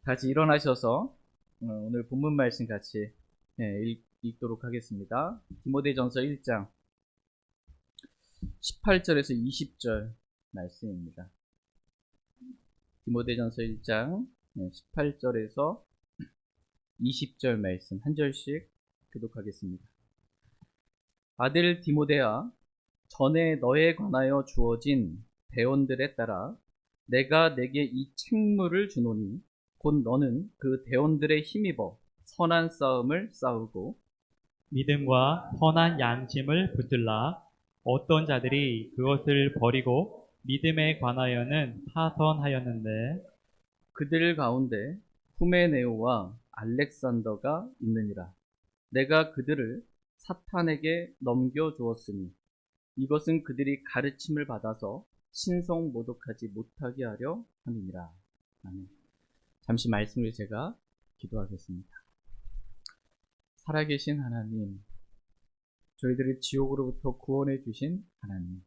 같이 일어나셔서 오늘 본문 말씀 같이 읽도록 하겠습니다. 디모데전서 1장 18절에서 20절 말씀입니다. 디모데전서 1장 18절에서 20절 말씀 한 절씩 교독하겠습니다. 아들 디모데야, 전에 너에 관하여 주어진 대언들에 따라 내가 내게 이 책무를 주노니 곧 너는 그 대언들에 힘입어 선한 싸움을 싸우고 믿음과 선한 양심을 붙들라. 어떤 자들이 그것을 버리고 믿음에 관하여는 파선하였는데 그들 가운데 후메네오와 알렉산더가 있느니라. 내가 그들을 사탄에게 넘겨주었으니 이것은 그들이 가르침을 받아서 신성 모독하지 못하게 하려 함이니라. 아멘. 잠시 말씀을 제가 기도하겠습니다. 살아계신 하나님, 저희들을 지옥으로부터 구원해 주신 하나님,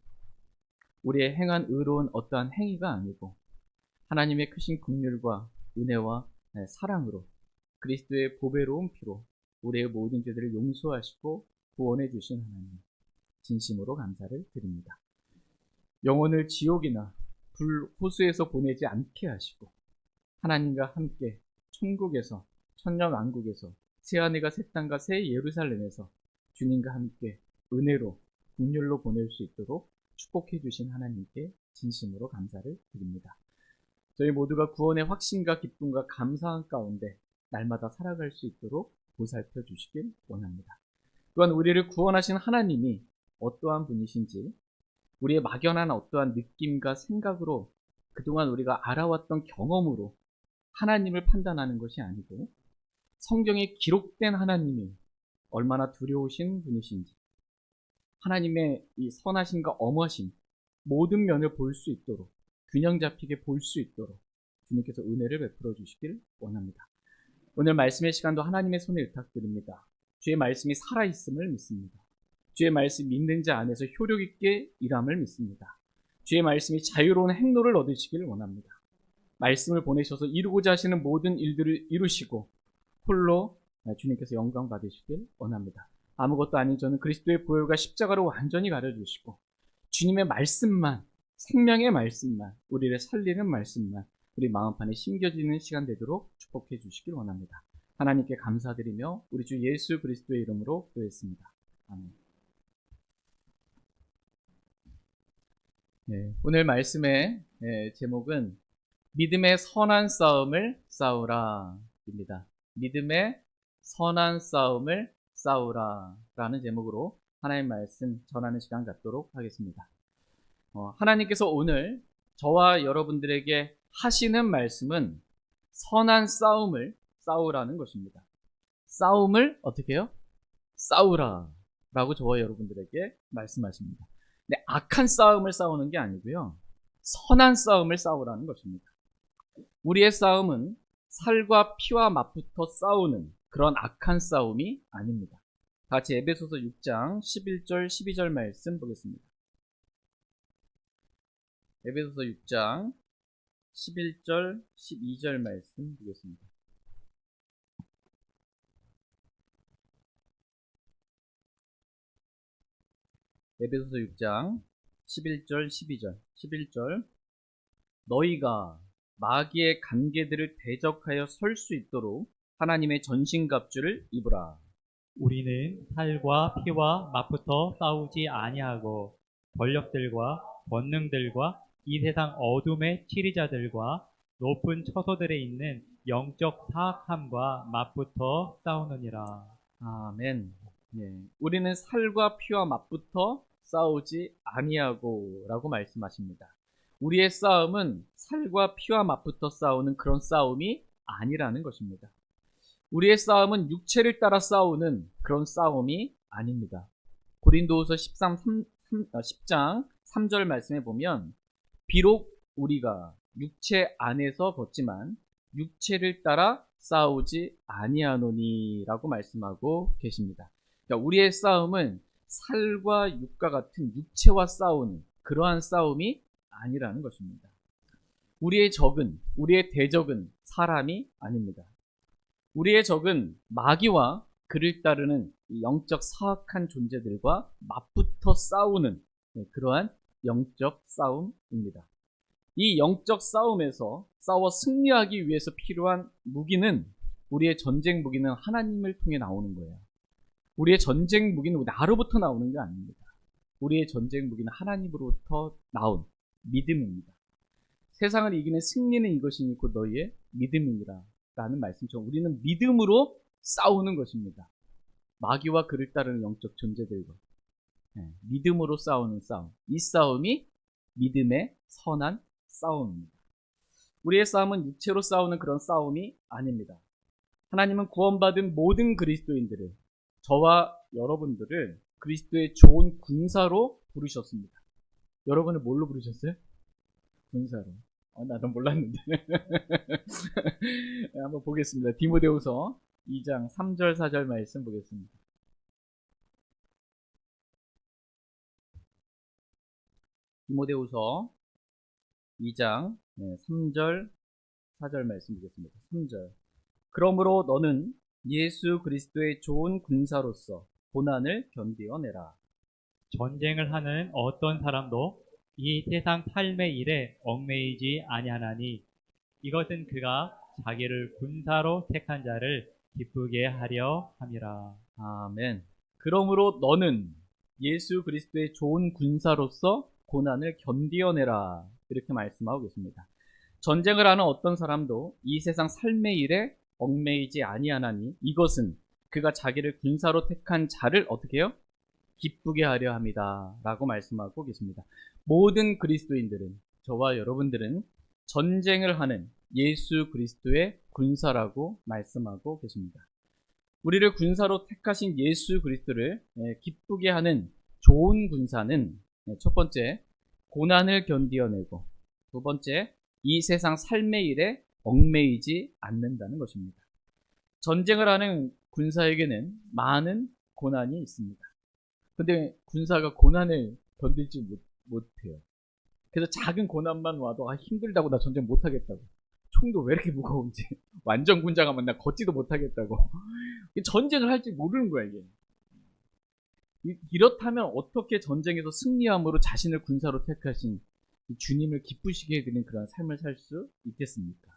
우리의 행한 의로운 어떠한 행위가 아니고 하나님의 크신 긍휼과 은혜와 사랑으로 그리스도의 보배로운 피로 우리의 모든 죄들을 용서하시고 구원해 주신 하나님, 진심으로 감사를 드립니다. 영혼을 지옥이나 불호수에서 보내지 않게 하시고 하나님과 함께 천국에서, 천년왕국에서, 새하늘과 새 땅과 새 예루살렘에서 주님과 함께 은혜로 긍휼로 보낼 수 있도록 축복해 주신 하나님께 진심으로 감사를 드립니다. 저희 모두가 구원의 확신과 기쁨과 감사한 가운데 날마다 살아갈 수 있도록 보살펴 주시길 원합니다. 또한 우리를 구원하신 하나님이 어떠한 분이신지 우리의 막연한 어떠한 느낌과 생각으로 그동안 우리가 알아왔던 경험으로 하나님을 판단하는 것이 아니고 성경에 기록된 하나님이 얼마나 두려우신 분이신지 하나님의 이 선하심과 엄하심 모든 면을 볼 수 있도록 균형 잡히게 볼 수 있도록 주님께서 은혜를 베풀어 주시길 원합니다. 오늘 말씀의 시간도 하나님의 손에 의탁드립니다. 주의 말씀이 살아있음을 믿습니다. 주의 말씀 믿는 자 안에서 효력 있게 일함을 믿습니다. 주의 말씀이 자유로운 행로를 얻으시길 원합니다. 말씀을 보내셔서 이루고자 하시는 모든 일들을 이루시고 홀로 주님께서 영광 받으시길 원합니다. 아무것도 아닌 저는 그리스도의 보혈과 십자가로 완전히 가려주시고 주님의 말씀만, 생명의 말씀만, 우리를 살리는 말씀만 우리 마음판에 심겨지는 시간 되도록 축복해 주시길 원합니다. 하나님께 감사드리며 우리 주 예수 그리스도의 이름으로 기도했습니다. 아멘. 오늘 말씀의 제목은 믿음의 선한 싸움을 싸우라 입니다. 믿음의 선한 싸움을 싸우라 라는 제목으로 하나님의 말씀 전하는 시간 갖도록 하겠습니다. 하나님께서 오늘 저와 여러분들에게 하시는 말씀은 선한 싸움을 싸우라는 것입니다. 싸움을 어떻게 해요? 싸우라 라고 저와 여러분들에게 말씀하십니다. 근데 악한 싸움을 싸우는 게 아니고요, 선한 싸움을 싸우라는 것입니다. 우리의 싸움은 살과 피와 맞붙어 싸우는 그런 악한 싸움이 아닙니다. 같이 에베소서 6장 11절 12절 말씀 보겠습니다. 에베소서 6장 11절 12절 말씀 보겠습니다. 에베소서 6장 11절 12절 11절 너희가 마귀의 관계들을 대적하여 설 수 있도록 하나님의 전신갑주를 입으라. 우리는 살과 피와 맞붙어 싸우지 아니하고 권력들과 권능들과 이 세상 어둠의 치리자들과 높은 처소들에 있는 영적 사악함과 맞붙어 싸우느니라. 아멘. 우리는 살과 피와 맞붙어 싸우지 아니하고 라고 말씀하십니다. 우리의 싸움은 살과 피와 맞붙어 싸우는 그런 싸움이 아니라는 것입니다. 우리의 싸움은 육체를 따라 싸우는 그런 싸움이 아닙니다. 고린도후서 10장 3절 말씀에 보면 비록 우리가 육체 안에서 걷지만 육체를 따라 싸우지 아니하노니 라고 말씀하고 계십니다. 그러니까 우리의 싸움은 살과 육과 같은 육체와 싸우는 그러한 싸움이 아니라는 것입니다. 우리의 적은, 우리의 대적은 사람이 아닙니다. 우리의 적은 마귀와 그를 따르는 이 영적 사악한 존재들과 맞붙어 싸우는 그러한 영적 싸움입니다. 이 영적 싸움에서 싸워 승리하기 위해서 필요한 무기는, 우리의 전쟁 무기는 하나님을 통해 나오는 거예요. 우리의 전쟁 무기는 나로부터 나오는 게 아닙니다. 우리의 전쟁 무기는 하나님으로부터 나온 믿음입니다. 세상을 이기는 승리는 이것이니 곧 너희의 믿음이니라 라는 말씀처럼 우리는 믿음으로 싸우는 것입니다. 마귀와 그를 따르는 영적 존재들과 믿음으로 싸우는 싸움, 이 싸움이 믿음의 선한 싸움입니다. 우리의 싸움은 육체로 싸우는 그런 싸움이 아닙니다. 하나님은 구원받은 모든 그리스도인들을, 저와 여러분들을 그리스도의 좋은 군사로 부르셨습니다. 여러분을 뭘로 부르셨어요? 군사로. 나도 몰랐는데. 한번 보겠습니다. 디모데후서 2장 3절 4절 말씀 보겠습니다. 디모데후서 2장 3절 4절 말씀 보겠습니다. 3절. 그러므로 너는 예수 그리스도의 좋은 군사로서 고난을 견디어내라. 전쟁을 하는 어떤 사람도 이 세상 삶의 일에 얽매이지 아니하나니 이것은 그가 자기를 군사로 택한 자를 기쁘게 하려 함이라. 아멘. 그러므로 너는 예수 그리스도의 좋은 군사로서 고난을 견디어내라. 이렇게 말씀하고 계십니다. 전쟁을 하는 어떤 사람도 이 세상 삶의 일에 얽매이지 아니하나니 이것은 그가 자기를 군사로 택한 자를 어떻게 해요? 기쁘게 하려 합니다. 라고 말씀하고 계십니다. 모든 그리스도인들은, 저와 여러분들은 전쟁을 하는 예수 그리스도의 군사라고 말씀하고 계십니다. 우리를 군사로 택하신 예수 그리스도를 기쁘게 하는 좋은 군사는 첫 번째, 고난을 견디어내고, 두 번째, 이 세상 삶의 일에 얽매이지 않는다는 것입니다. 전쟁을 하는 군사에게는 많은 고난이 있습니다. 근데 군사가 고난을 견딜지 못해요. 그래서 작은 고난만 와도 힘들다고, 나 전쟁 못하겠다고, 총도 왜 이렇게 무거운지, 완전 군자가면 나 걷지도 못하겠다고 전쟁을 할지 모르는 거야 이게. 이렇다면 어떻게 전쟁에서 승리함으로 자신을 군사로 택하신 주님을 기쁘시게 해드리는 그런 삶을 살 수 있겠습니까?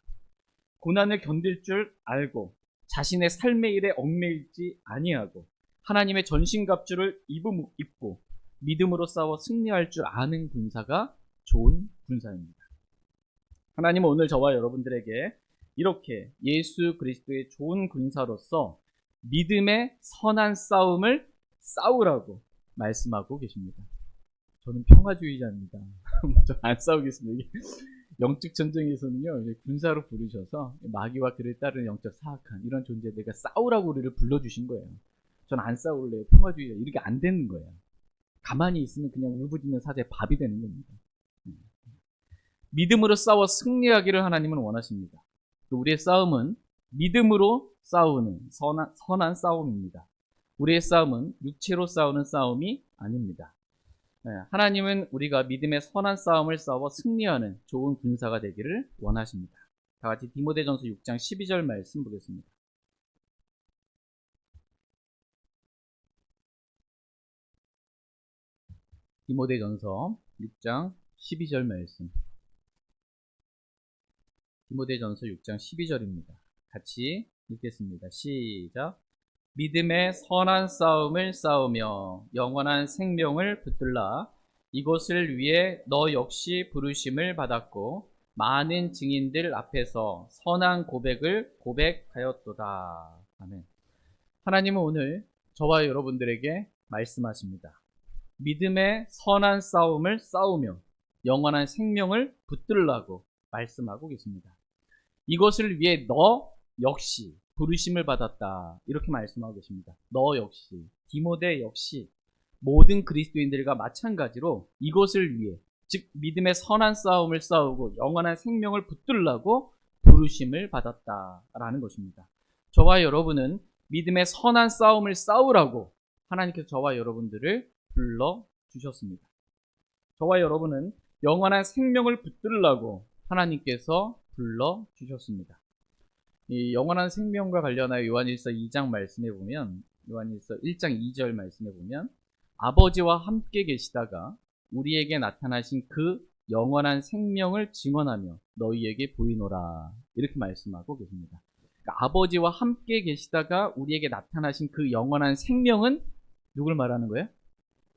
고난을 견딜 줄 알고 자신의 삶의 일에 얽매이지 아니하고 하나님의 전신갑주를 입고 믿음으로 싸워 승리할 줄 아는 군사가 좋은 군사입니다. 하나님은 오늘 저와 여러분들에게 이렇게 예수 그리스도의 좋은 군사로서 믿음의 선한 싸움을 싸우라고 말씀하고 계십니다. 저는 평화주의자입니다. 저 안 싸우겠습니다. 영적 전쟁에서는요, 군사로 부르셔서 마귀와 그를 따르는 영적 사악한 이런 존재들과 싸우라고 우리를 불러주신 거예요. 저는 안 싸울래요. 평화주의자. 이렇게 안 되는 거예요. 가만히 있으면 그냥 울부짖는 사자의 밥이 되는 겁니다. 믿음으로 싸워 승리하기를 하나님은 원하십니다. 우리의 싸움은 믿음으로 싸우는 선한 싸움입니다. 우리의 싸움은 육체로 싸우는 싸움이 아닙니다. 하나님은 우리가 믿음의 선한 싸움을 싸워 승리하는 좋은 군사가 되기를 원하십니다. 다 같이 디모데전서 6장 12절 말씀 보겠습니다. 디모데전서 6장 12절 말씀. 디모데전서 6장 12절입니다. 같이 읽겠습니다. 시작. 믿음의 선한 싸움을 싸우며 영원한 생명을 붙들라. 이것을 위해 너 역시 부르심을 받았고 많은 증인들 앞에서 선한 고백을 고백하였도다. 아멘. 하나님은 오늘 저와 여러분들에게 말씀하십니다. 믿음의 선한 싸움을 싸우며 영원한 생명을 붙들라고 말씀하고 계십니다. 이것을 위해 너 역시 부르심을 받았다. 이렇게 말씀하고 계십니다. 너 역시, 디모데 역시 모든 그리스도인들과 마찬가지로 이것을 위해, 즉 믿음의 선한 싸움을 싸우고 영원한 생명을 붙들라고 부르심을 받았다라는 것입니다. 저와 여러분은 믿음의 선한 싸움을 싸우라고 하나님께서 저와 여러분들을 불러주셨습니다. 저와 여러분은 영원한 생명을 붙들라고 하나님께서 불러주셨습니다. 이 영원한 생명과 관련하여 요한일서 2장 말씀에 보면, 요한일서 1장 2절 말씀에 보면, 아버지와 함께 계시다가 우리에게 나타나신 그 영원한 생명을 증언하며 너희에게 보이노라, 이렇게 말씀하고 계십니다. 그러니까 아버지와 함께 계시다가 우리에게 나타나신 그 영원한 생명은 누굴 말하는 거예요?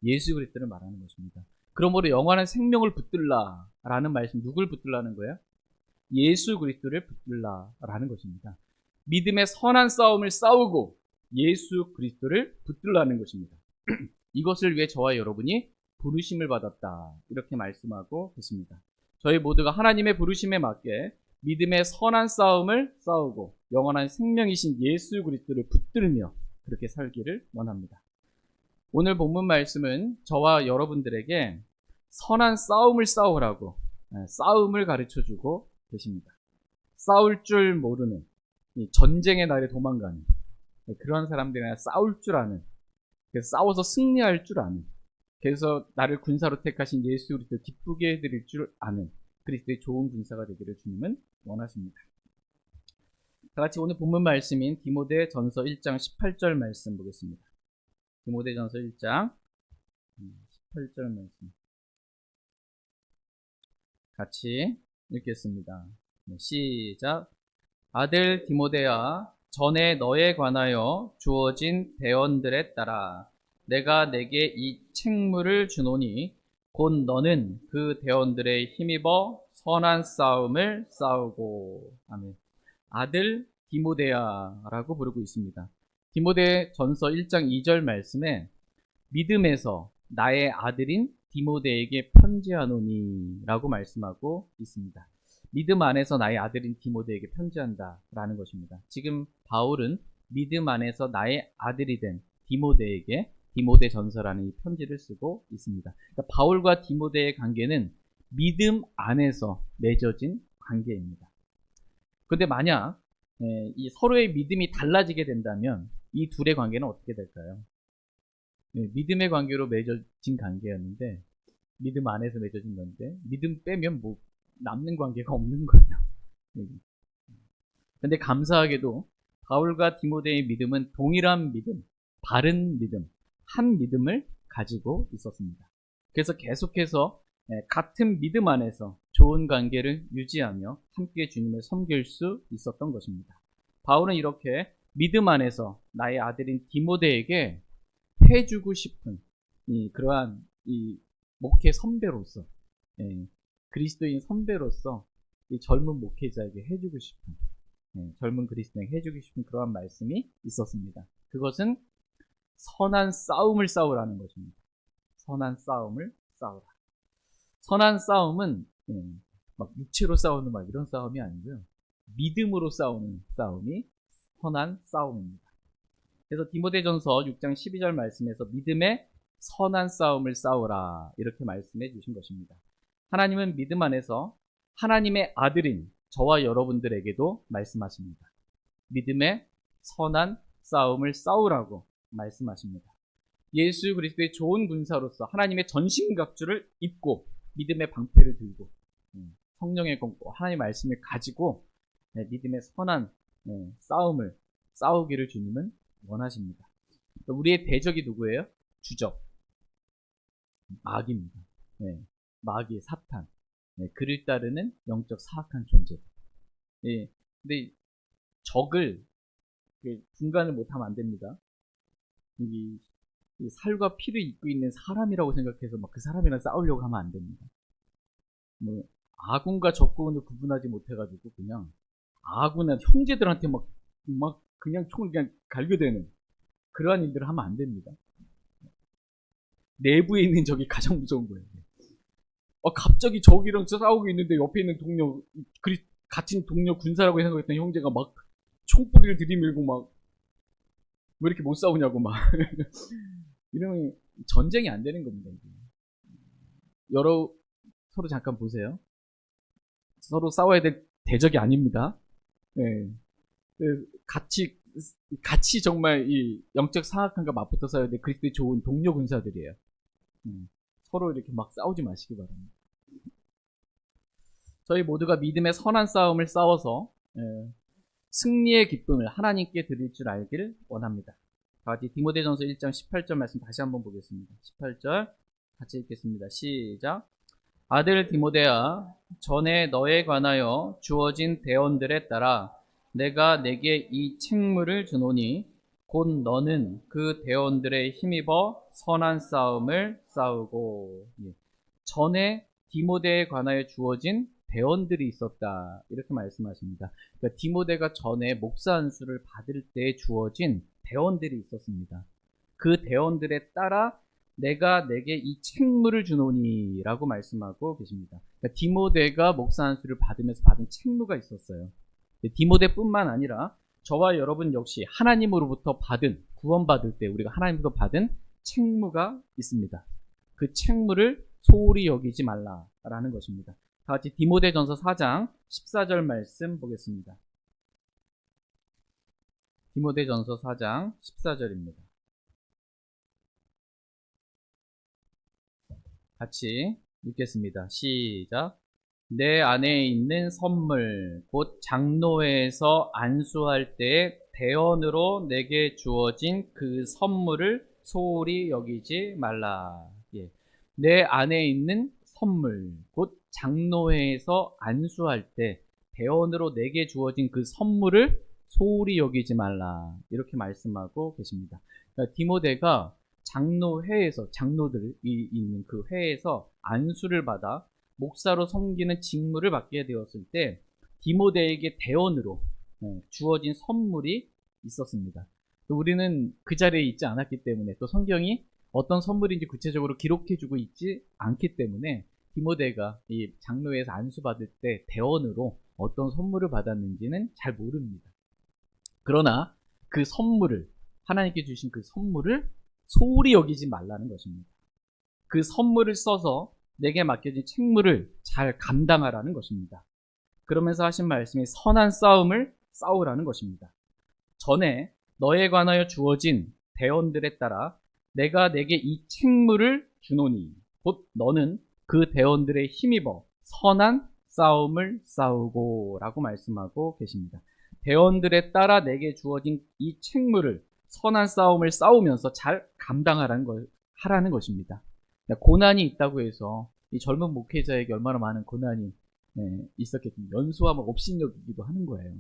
예수 그리스도를 말하는 것입니다. 그러므로 영원한 생명을 붙들라라는 말씀, 누굴 붙들라는 거예요? 예수 그리스도를 붙들라라는 것입니다. 믿음의 선한 싸움을 싸우고 예수 그리스도를 붙들라는 것입니다. 이것을 위해 저와 여러분이 부르심을 받았다, 이렇게 말씀하고 계십니다. 저희 모두가 하나님의 부르심에 맞게 믿음의 선한 싸움을 싸우고 영원한 생명이신 예수 그리스도를 붙들며 그렇게 살기를 원합니다. 오늘 본문 말씀은 저와 여러분들에게 선한 싸움을 싸우라고 싸움을 가르쳐주고 계십니다. 싸울 줄 모르는, 전쟁의 날에 도망가는 그런 사람들이나 싸울 줄 아는, 그래서 싸워서 승리할 줄 아는, 그래서 나를 군사로 택하신 예수 그리스도 기쁘게 해드릴 줄 아는 그리스도의 좋은 군사가 되기를 주님은 원하십니다. 다 같이 오늘 본문 말씀인 디모데 전서 1장 18절 말씀 보겠습니다. 디모데 전서 1장 18절 말씀 같이 읽겠습니다. 시작. 아들 디모데야, 전에 너에 관하여 주어진 대언들에 따라 내가 내게 이 책무를 주노니 곧 너는 그 대언들에 힘입어 선한 싸움을 싸우고. 아멘. 아들 디모데야라고 부르고 있습니다. 디모데 전서 1장 2절 말씀에 믿음에서 나의 아들인 디모데에게 편지하노니 라고 말씀하고 있습니다. 믿음 안에서 나의 아들인 디모데에게 편지한다 라는 것입니다. 지금 바울은 믿음 안에서 나의 아들이 된 디모데에게 디모데 전서라는 이 편지를 쓰고 있습니다. 그러니까 바울과 디모데의 관계는 믿음 안에서 맺어진 관계입니다. 그런데 만약 이 서로의 믿음이 달라지게 된다면 이 둘의 관계는 어떻게 될까요? 믿음의 관계로 맺어진 관계였는데, 믿음 안에서 맺어진 건데, 믿음 빼면 뭐 남는 관계가 없는 거예요. 근데 감사하게도 바울과 디모데의 믿음은 동일한 믿음, 바른 믿음, 한 믿음을 가지고 있었습니다. 그래서 계속해서 같은 믿음 안에서 좋은 관계를 유지하며 함께 주님을 섬길 수 있었던 것입니다. 바울은 이렇게 믿음 안에서 나의 아들인 디모데에게 해주고 싶은 그러한 목회 선배로서, 그리스도인 선배로서 이 젊은 목회자에게 해주고 싶은, 젊은 그리스도인에게 해주고 싶은 그러한 말씀이 있었습니다. 그것은 선한 싸움을 싸우라는 것입니다. 선한 싸움을 싸우라. 선한 싸움은 막 육체로 싸우는 막 이런 싸움이 아니고요, 믿음으로 싸우는 싸움이 선한 싸움입니다. 그래서 디모데전서 6장 12절 말씀에서 믿음의 선한 싸움을 싸우라, 이렇게 말씀해 주신 것입니다. 하나님은 믿음 안에서 하나님의 아들인 저와 여러분들에게도 말씀하십니다. 믿음의 선한 싸움을 싸우라고 말씀하십니다. 예수 그리스도의 좋은 군사로서 하나님의 전신갑주를 입고 믿음의 방패를 들고 성령의 검고 하나님의 말씀을 가지고 믿음의 선한 싸움을 싸우기를 주님은 원하십니다. 우리의 대적이 누구예요? 주적, 마귀입니다. 마귀의 사탄, 그를 따르는 영적 사악한 존재. 근데 적을 분간을 못하면 안 됩니다. 이 살과 피를 입고 있는 사람이라고 생각해서 막 그 사람이랑 싸우려고 하면 안 됩니다. 뭐 아군과 적군을 구분하지 못해가지고 그냥 아군한 형제들한테 막 그냥 총을 그냥 갈겨대는 그러한 일들을 하면 안 됩니다. 내부에 있는 적이 가장 무서운 거예요. 갑자기 적이랑 싸우고 있는데 옆에 있는 동료, 같은 동료 군사라고 생각했던 형제가 막 총뿌리를 들이밀고 막 왜 이렇게 못 싸우냐고 막 이러면 전쟁이 안 되는 겁니다. 서로 잠깐 보세요. 서로 싸워야 될 대적이 아닙니다. 같이 정말 이 영적 사악함과 맞붙어 싸워야 될 그리스도의 좋은 동료 군사들이에요. 서로 이렇게 막 싸우지 마시기 바랍니다. 저희 모두가 믿음의 선한 싸움을 싸워서 승리의 기쁨을 하나님께 드릴 줄 알기를 원합니다. 다 같이 디모데전서 1장 18절 말씀 다시 한번 보겠습니다. 18절 같이 읽겠습니다. 시작. 아들 디모데야, 전에 너에 관하여 주어진 대언들에 따라 내가 내게 이 책무를 주노니 곧 너는 그 대언들에 힘입어 선한 싸움을 싸우고. 전에 디모데에 관하여 주어진 대언들이 있었다, 이렇게 말씀하십니다. 그러니까 디모데가 전에 목사 안수를 받을 때 주어진 대언들이 있었습니다. 그 대언들에 따라 내가 내게 이 책무를 주노니 라고 말씀하고 계십니다. 그러니까 디모데가 목사 안수를 받으면서 받은 책무가 있었어요. 디모데뿐만 아니라 저와 여러분 역시 하나님으로부터 받은, 구원받을 때 우리가 하나님으로부터 받은 책무가 있습니다. 그 책무를 소홀히 여기지 말라라는 것입니다. 다 같이 디모데전서 4장 14절 말씀 보겠습니다. 디모데전서 4장 14절입니다. 같이 읽겠습니다. 시작. 내 안에 있는 선물, 곧 장로회에서 안수할 때의 대언으로 내게 주어진 그 선물을 소홀히 여기지 말라. 내 안에 있는 선물, 곧 장로회에서 안수할 때 대언으로 내게 주어진 그 선물을 소홀히 여기지 말라, 이렇게 말씀하고 계십니다. 그러니까 디모데가 장로회에서, 장로들이 있는 그 회에서 안수를 받아 목사로 섬기는 직무를 맡게 되었을 때 디모데에게 대언으로 주어진 선물이 있었습니다. 우리는 그 자리에 있지 않았기 때문에, 또 성경이 어떤 선물인지 구체적으로 기록해주고 있지 않기 때문에 디모데가 이 장로회에서 안수받을 때 대언으로 어떤 선물을 받았는지는 잘 모릅니다. 그러나 그 선물을, 하나님께 주신 그 선물을 소홀히 여기지 말라는 것입니다. 그 선물을 써서 내게 맡겨진 책무를 잘 감당하라는 것입니다. 그러면서 하신 말씀이 선한 싸움을 싸우라는 것입니다. 전에 너에 관하여 주어진 대언들에 따라 내가 내게 이 책무를 주노니 곧 너는 그 대언들에 힘입어 선한 싸움을 싸우고 라고 말씀하고 계십니다. 대언들에 따라 내게 주어진 이 책무를, 선한 싸움을 싸우면서 잘 하라는 것입니다. 고난이 있다고 해서 이 젊은 목회자에게 얼마나 많은 고난이 있었겠습니까? 연수하면 업신여기기도 하는 거예요.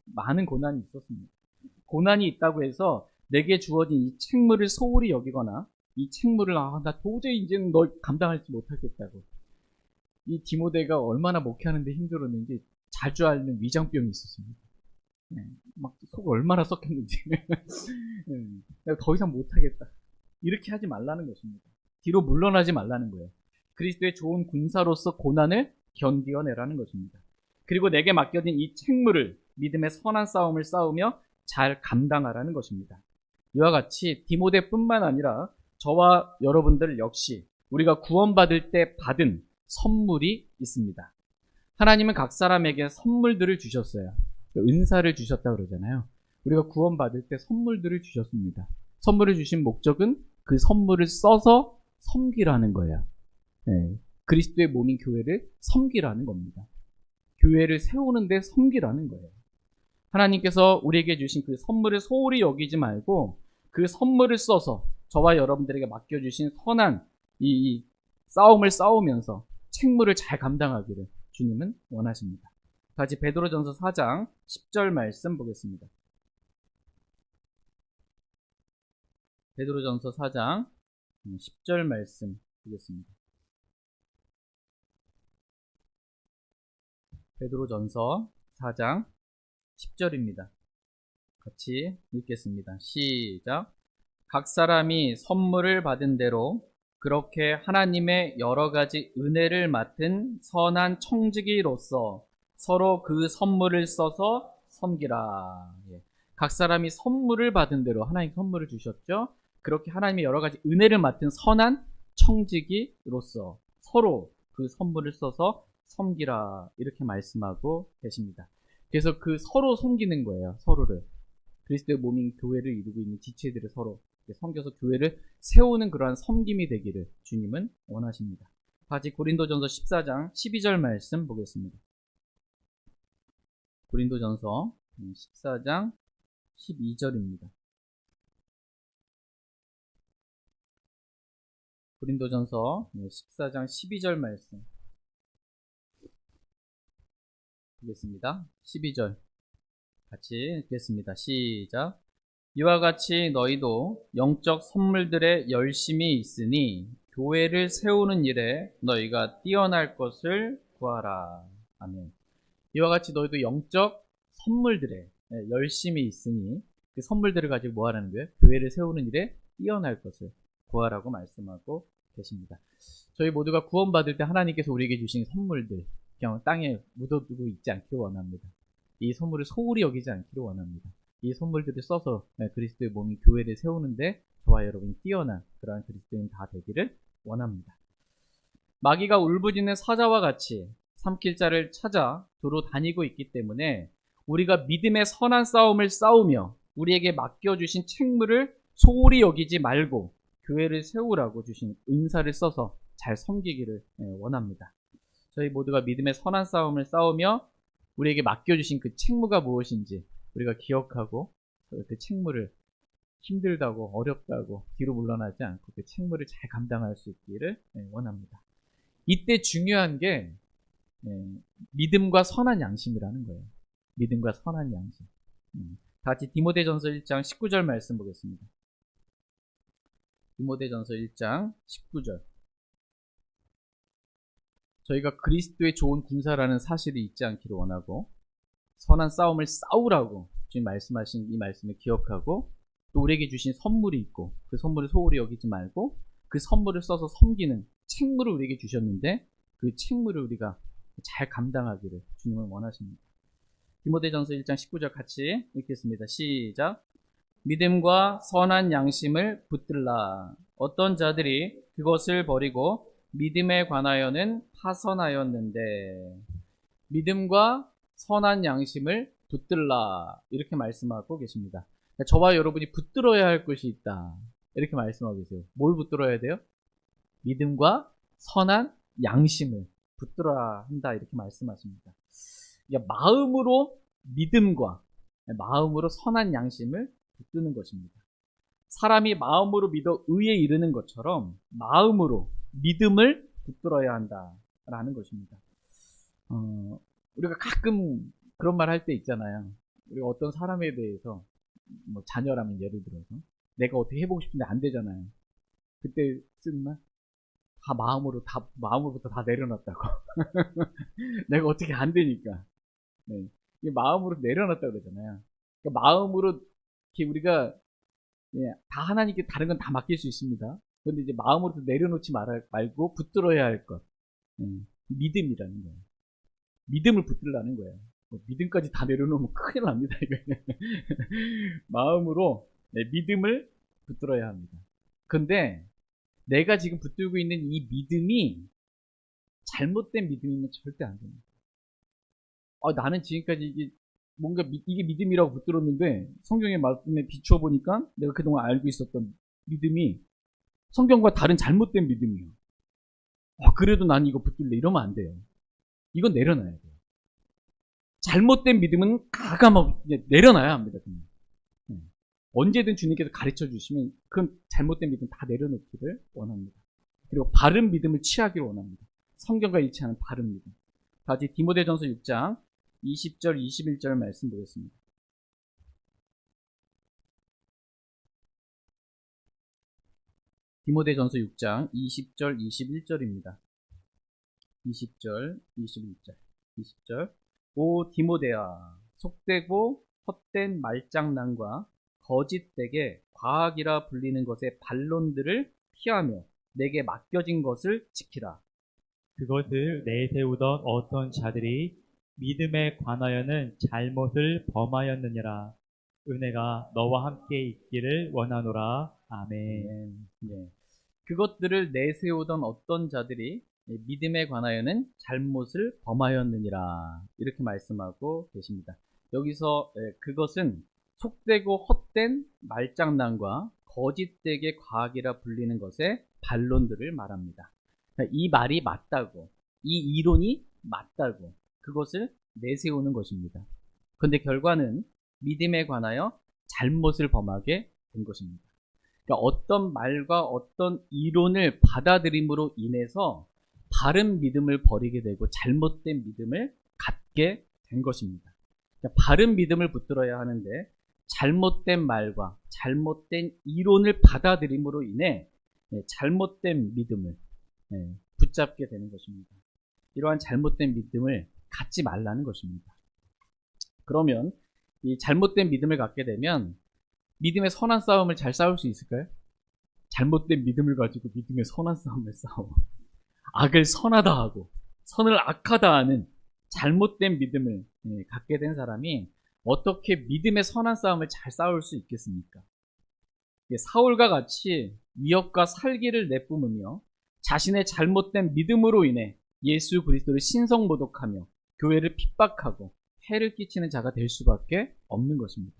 많은 고난이 있었습니다. 고난이 있다고 해서 내게 주어진 이 책무를 소홀히 여기거나 이 책무를 나 도저히 이제는 널 감당하지 못하겠다고. 이 디모데가 얼마나 목회하는데 힘들었는지 자주 앓는 위장병이 있었습니다. 막 속 얼마나 썩혔는지. 내가 더 이상 못하겠다, 이렇게 하지 말라는 것입니다. 뒤로 물러나지 말라는 거예요. 그리스도의 좋은 군사로서 고난을 견디어내라는 것입니다. 그리고 내게 맡겨진 이 책무를 믿음의 선한 싸움을 싸우며 잘 감당하라는 것입니다. 이와 같이 디모데뿐만 아니라 저와 여러분들 역시 우리가 구원받을 때 받은 선물이 있습니다. 하나님은 각 사람에게 선물들을 주셨어요. 은사를 주셨다 그러잖아요. 우리가 구원받을 때 선물들을 주셨습니다. 선물을 주신 목적은 그 선물을 써서 섬기라는 거예요. 그리스도의 몸인 교회를 섬기라는 겁니다. 교회를 세우는데 섬기라는 거예요. 하나님께서 우리에게 주신 그 선물을 소홀히 여기지 말고 그 선물을 써서 저와 여러분들에게 맡겨주신 선한 이 싸움을 싸우면서 책무를 잘 감당하기를 주님은 원하십니다. 같이 베드로전서 4장 10절 말씀 보겠습니다. 베드로전서 4장 10절 말씀 보겠습니다. 베드로전서 4장 10절입니다. 같이 읽겠습니다. 시작. 각 사람이 선물을 받은 대로 그렇게 하나님의 여러 가지 은혜를 맡은 선한 청지기로서 서로 그 선물을 써서 섬기라. 각 사람이 선물을 받은 대로, 하나님 선물을 주셨죠. 그렇게 하나님의 여러 가지 은혜를 맡은 선한 청지기로서 서로 그 선물을 써서 섬기라, 이렇게 말씀하고 계십니다. 그래서 그 서로 섬기는 거예요. 서로를. 그리스도의 몸인 교회를 이루고 있는 지체들을 서로 섬겨서 교회를 세우는 그러한 섬김이 되기를 주님은 원하십니다. 다시 고린도전서 14장 12절 말씀 보겠습니다. 고린도전서 14장 12절입니다. 고린도전서 14장 12절 말씀 보겠습니다. 12절 같이 읽겠습니다. 시작. 이와 같이 너희도 영적 선물들에 열심히 있으니 교회를 세우는 일에 너희가 뛰어날 것을 구하라. 아멘. 이와 같이 너희도 영적 선물들에 열심히 있으니 그 선물들을 가지고 뭐 하라는 거예요? 교회를 세우는 일에 뛰어날 것을 구하라고 말씀하고 계십니다. 저희 모두가 구원받을 때 하나님께서 우리에게 주신 선물들 그냥 땅에 묻어두고 있지 않기를 원합니다. 이 선물을 소홀히 여기지 않기를 원합니다. 이 선물들을 써서 그리스도의 몸인 교회를 세우는데 저와 여러분이 뛰어난 그러한 그리스도인 다 되기를 원합니다. 마귀가 울부짖는 사자와 같이 삼킬 자를 찾아 두루 다니고 있기 때문에 우리가 믿음의 선한 싸움을 싸우며 우리에게 맡겨주신 책무를 소홀히 여기지 말고 교회를 세우라고 주신 은사를 써서 잘 섬기기를 원합니다. 저희 모두가 믿음의 선한 싸움을 싸우며 우리에게 맡겨주신 그 책무가 무엇인지 우리가 기억하고 그 책무를 힘들다고 어렵다고 뒤로 물러나지 않고 그 책무를 잘 감당할 수 있기를 원합니다. 이때 중요한 게 믿음과 선한 양심이라는 거예요. 믿음과 선한 양심. 다 같이 디모데전서 1장 19절 말씀 보겠습니다. 디모데전서 1장 19절. 저희가 그리스도의 좋은 군사라는 사실이 있지 않기를 원하고 선한 싸움을 싸우라고 지금 말씀하신 이 말씀을 기억하고 또 우리에게 주신 선물이 있고 그 선물을 소홀히 여기지 말고 그 선물을 써서 섬기는 책무를 우리에게 주셨는데 그 책무를 우리가 잘 감당하기를 주님은 원하십니다. 디모데전서 1장 19절 같이 읽겠습니다. 시작. 믿음과 선한 양심을 붙들라. 어떤 자들이 그것을 버리고 믿음에 관하여는 파선하였는데 믿음과 선한 양심을 붙들라 이렇게 말씀하고 계십니다. 저와 여러분이 붙들어야 할 것이 있다 이렇게 말씀하고 계세요. 뭘 붙들어야 돼요? 믿음과 선한 양심을 붙들어야 한다 이렇게 말씀하십니다. 마음으로 믿음과 마음으로 선한 양심을 붙드는 것입니다. 사람이 마음으로 믿어 의에 이르는 것처럼 마음으로 믿음을 붙들어야 한다라는 것입니다. 우리가 가끔 그런 말 할 때 있잖아요. 우리가 어떤 사람에 대해서 뭐 자녀라면 예를 들어서 내가 어떻게 해보고 싶은데 안 되잖아요. 그때 쓰는 말? 마음으로부터 다 내려놨다고. 내가 어떻게 안 되니까. 네. 마음으로 내려놨다고 그러잖아요. 그러니까 마음으로 이렇게 우리가 다 하나님께 다른 건 다 맡길 수 있습니다. 그런데 이제 마음으로 내려놓지 말고 붙들어야 할 것. 믿음이라는 거예요. 믿음을 붙들라는 거예요. 믿음까지 다 내려놓으면 큰일 납니다. 이거. 마음으로 믿음을 붙들어야 합니다. 근데 내가 지금 붙들고 있는 이 믿음이 잘못된 믿음이면 절대 안 됩니다. 나는 지금까지 이게 믿음이라고 붙들었는데 성경의 말씀에 비추어 보니까 내가 그동안 알고 있었던 믿음이 성경과 다른 잘못된 믿음이에요. 그래도 난 이거 붙들래 이러면 안 돼요. 이건 내려놔야 돼요. 잘못된 믿음은 가감하게 내려놔야 합니다. 그냥. 언제든 주님께서 가르쳐 주시면 그건 잘못된 믿음 다 내려놓기를 원합니다. 그리고 바른 믿음을 취하기를 원합니다. 성경과 일치하는 바른 믿음. 다시 디모데전서 6장 20절 21절 말씀 보겠습니다. 디모데전서 6장 20절 21절입니다. 20절 21절 20절. 오 디모데야, 속되고 헛된 말장난과 거짓되게 과학이라 불리는 것의 반론들을 피하며 내게 맡겨진 것을 지키라. 그것을 내세우던 어떤 자들이 믿음에 관하여는 잘못을 범하였느니라. 은혜가 너와 함께 있기를 원하노라. 아멘. 네. 그것들을 내세우던 어떤 자들이 믿음에 관하여는 잘못을 범하였느니라 이렇게 말씀하고 계십니다. 여기서 그것은 속되고 헛된 말장난과 거짓되게 과학이라 불리는 것의 반론들을 말합니다. 이 말이 맞다고, 이 이론이 맞다고 그것을 내세우는 것입니다. 그런데 결과는 믿음에 관하여 잘못을 범하게 된 것입니다. 그러니까 어떤 말과 어떤 이론을 받아들임으로 인해서 바른 믿음을 버리게 되고 잘못된 믿음을 갖게 된 것입니다. 그러니까 바른 믿음을 붙들어야 하는데 잘못된 말과 잘못된 이론을 받아들임으로 인해 잘못된 믿음을 붙잡게 되는 것입니다. 이러한 잘못된 믿음을 갖지 말라는 것입니다. 그러면 이 잘못된 믿음을 갖게 되면 믿음의 선한 싸움을 잘 싸울 수 있을까요? 잘못된 믿음을 가지고 믿음의 선한 싸움을 싸워. 악을 선하다 하고 선을 악하다 하는 잘못된 믿음을 갖게 된 사람이 어떻게 믿음의 선한 싸움을 잘 싸울 수 있겠습니까? 사울과 같이 위협과 살기를 내뿜으며 자신의 잘못된 믿음으로 인해 예수 그리스도를 신성모독하며 교회를 핍박하고 해를 끼치는 자가 될 수밖에 없는 것입니다.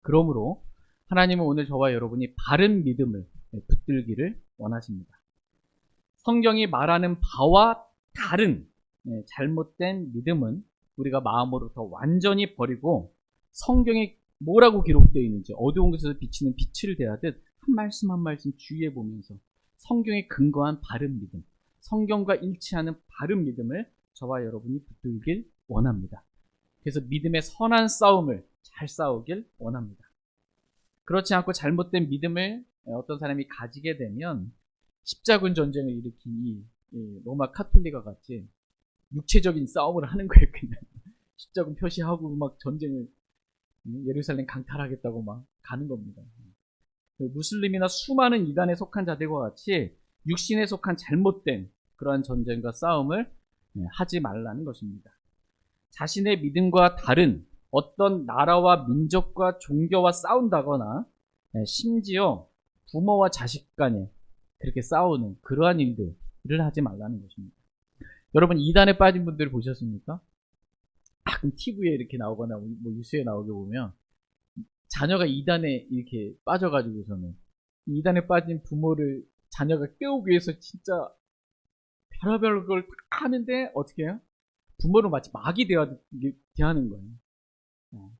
그러므로 하나님은 오늘 저와 여러분이 바른 믿음을 붙들기를 원하십니다. 성경이 말하는 바와 다른 잘못된 믿음은 우리가 마음으로부터 완전히 버리고 성경에 뭐라고 기록되어 있는지 어두운 곳에서 비치는 빛을 대하듯 한 말씀 한 말씀 주의해 보면서 성경에 근거한 바른 믿음, 성경과 일치하는 바른 믿음을 저와 여러분이 붙들길 원합니다. 그래서 믿음의 선한 싸움을 잘 싸우길 원합니다. 그렇지 않고 잘못된 믿음을 어떤 사람이 가지게 되면 십자군 전쟁을 일으킨 이 로마 카톨릭과 같이 육체적인 싸움을 하는 거예요. 그냥 십자군 표시하고 막 전쟁을 예루살렘 강탈하겠다고 막 가는 겁니다. 무슬림이나 수많은 이단에 속한 자들과 같이 육신에 속한 잘못된 그러한 전쟁과 싸움을 하지 말라는 것입니다. 자신의 믿음과 다른 어떤 나라와 민족과 종교와 싸운다거나 심지어 부모와 자식 간에 그렇게 싸우는 그러한 일들을 하지 말라는 것입니다. 여러분 이단에 빠진 분들 보셨습니까? 가끔 TV에 이렇게 나오거나 뭐 뉴스에 나오게 보면 자녀가 이단에 이렇게 빠져가지고서는 이단에 빠진 부모를 자녀가 깨우기 위해서 진짜 별의별 걸 다 하는데 어떻게 해요? 부모를 마치 막이 대하는 거예요.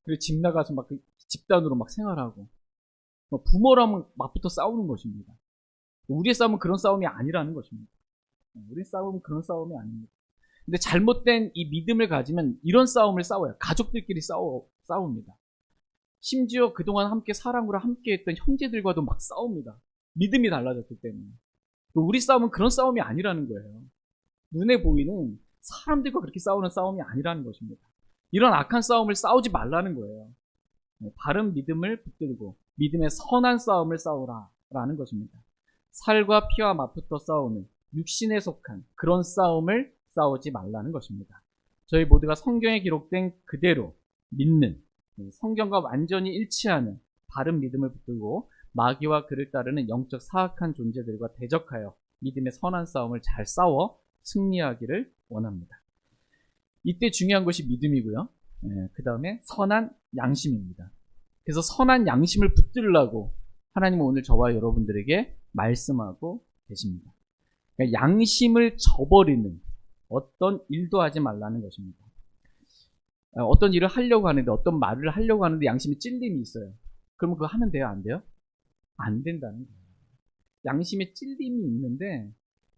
그리고 집 나가서 막 집단으로 막 생활하고 부모랑 막부터 싸우는 것입니다. 우리의 싸움은 그런 싸움이 아니라는 것입니다. 우리의 싸움은 그런 싸움이 아닙니다. 근데 잘못된 이 믿음을 가지면 이런 싸움을 싸워요. 가족들끼리 싸웁니다. 심지어 그동안 함께 사랑으로 함께 했던 형제들과도 막 싸웁니다. 믿음이 달라졌기 때문에. 우리 싸움은 그런 싸움이 아니라는 거예요. 눈에 보이는 사람들과 그렇게 싸우는 싸움이 아니라는 것입니다. 이런 악한 싸움을 싸우지 말라는 거예요. 바른 믿음을 붙들고 믿음의 선한 싸움을 싸우라라는 것입니다. 살과 피와 맞붙어 싸우는 육신에 속한 그런 싸움을 싸우지 말라는 것입니다. 저희 모두가 성경에 기록된 그대로 믿는 성경과 완전히 일치하는 바른 믿음을 붙들고 마귀와 그를 따르는 영적 사악한 존재들과 대적하여 믿음의 선한 싸움을 잘 싸워 승리하기를 원합니다. 이때 중요한 것이 믿음이고요. 그 다음에 선한 양심입니다. 그래서 선한 양심을 붙들려고 하나님은 오늘 저와 여러분들에게 말씀하고 계십니다. 그러니까 양심을 저버리는 어떤 일도 하지 말라는 것입니다. 어떤 일을 하려고 하는데 어떤 말을 하려고 하는데 양심에 찔림이 있어요. 그러면 그거 하면 돼요? 안 돼요? 안 된다는 거예요. 양심에 찔림이 있는데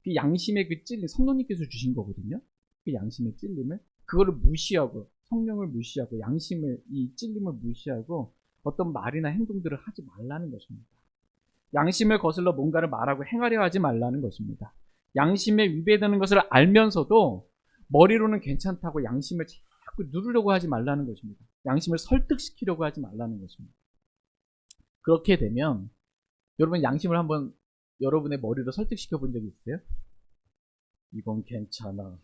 그 양심의 그 찔림 성령님께서 주신 거거든요. 그 양심의 찔림을 그거를 무시하고 성령을 무시하고 양심을 이 찔림을 무시하고 어떤 말이나 행동들을 하지 말라는 것입니다. 양심을 거슬러 뭔가를 말하고 행하려 하지 말라는 것입니다. 양심에 위배되는 것을 알면서도 머리로는 괜찮다고 양심을 자꾸 누르려고 하지 말라는 것입니다. 양심을 설득시키려고 하지 말라는 것입니다. 그렇게 되면 여러분 양심을 한번 여러분의 머리로 설득시켜 본 적이 있어요? 이건 괜찮아.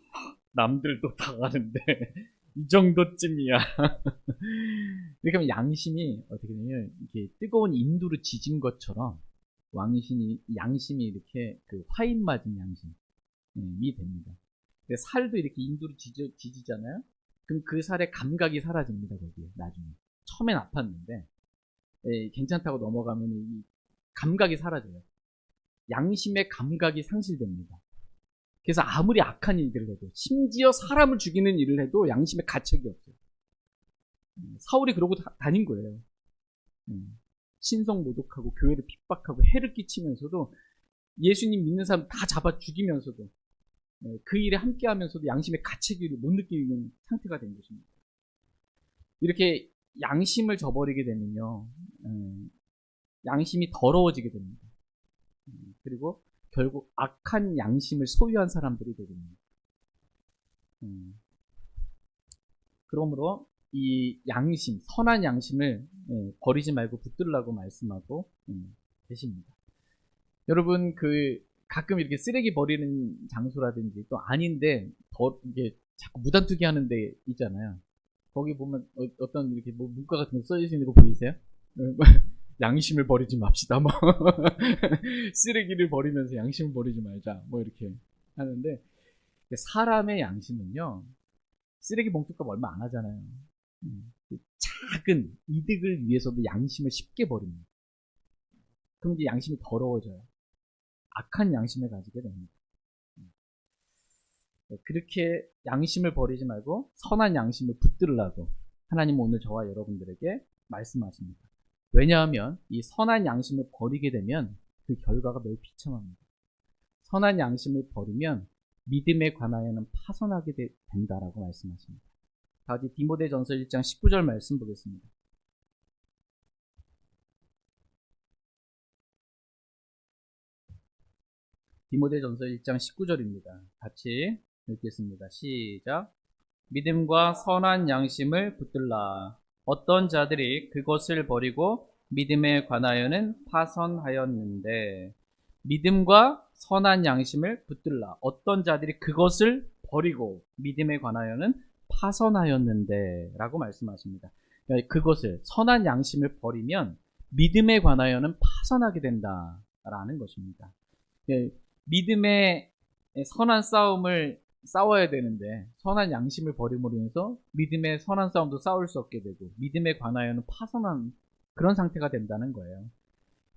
남들도 다 가는데 이 정도쯤이야. 이렇게 하면 양심이 어떻게 되냐면 이렇게 뜨거운 인두로 지진 것처럼 양심이 이렇게 그 화인 맞은 양심이 됩니다. 살도 이렇게 인두로 지지잖아요. 그럼 그 살의 감각이 사라집니다. 거기에 나중에 처음엔 아팠는데 괜찮다고 넘어가면 이 감각이 사라져요. 양심의 감각이 상실됩니다. 그래서 아무리 악한 일들을 해도 심지어 사람을 죽이는 일을 해도 양심에 가책이 없어요. 사울이 그러고 다닌 거예요. 신성 모독하고 교회를 핍박하고 해를 끼치면서도 예수님 믿는 사람 다 잡아 죽이면서도 그 일에 함께 하면서도 양심의 가책을 못 느끼는 상태가 된 것입니다. 이렇게 양심을 저버리게 되면요, 양심이 더러워지게 됩니다. 그리고 결국 악한 양심을 소유한 사람들이 되게 됩니다. 그러므로 이 양심, 선한 양심을 버리지 말고 붙들라고 말씀하고 계십니다. 여러분, 가끔 이렇게 쓰레기 버리는 장소라든지 또 아닌데 이게 자꾸 무단투기 하는 데 있잖아요. 거기 보면 어떤 이렇게 뭐 문과 같은 거 써져 있는 거 보이세요? 양심을 버리지 맙시다. 뭐 쓰레기를 버리면서 양심을 버리지 말자. 뭐 이렇게 하는데 사람의 양심은요, 쓰레기 봉투값 얼마 안 하잖아요. 작은 이득을 위해서도 양심을 쉽게 버립니다. 그럼 이제 양심이 더러워져요. 악한 양심을 가지게 됩니다. 그렇게 양심을 버리지 말고 선한 양심을 붙들라고 하나님은 오늘 저와 여러분들에게 말씀하십니다. 왜냐하면 이 선한 양심을 버리게 되면 그 결과가 매우 비참합니다. 선한 양심을 버리면 믿음에 관하여는 파선하게 된다라고 말씀하십니다. 다시 디모데전서 1장 19절 말씀 보겠습니다. 디모데전서 1장 19절입니다. 같이 읽겠습니다. 시작. 믿음과 선한 양심을 붙들라. 어떤 자들이 그것을 버리고 믿음에 관하여는 파선하였는데, 믿음과 선한 양심을 붙들라. 어떤 자들이 그것을 버리고 믿음에 관하여는 파선하였는데 라고 말씀하십니다. 그것을, 선한 양심을 버리면 믿음에 관하여는 파선하게 된다라는 것입니다. 믿음의 선한 싸움을 싸워야 되는데 선한 양심을 버림으로 인해서 믿음의 선한 싸움도 싸울 수 없게 되고 믿음에 관하여는 파선한 그런 상태가 된다는 거예요.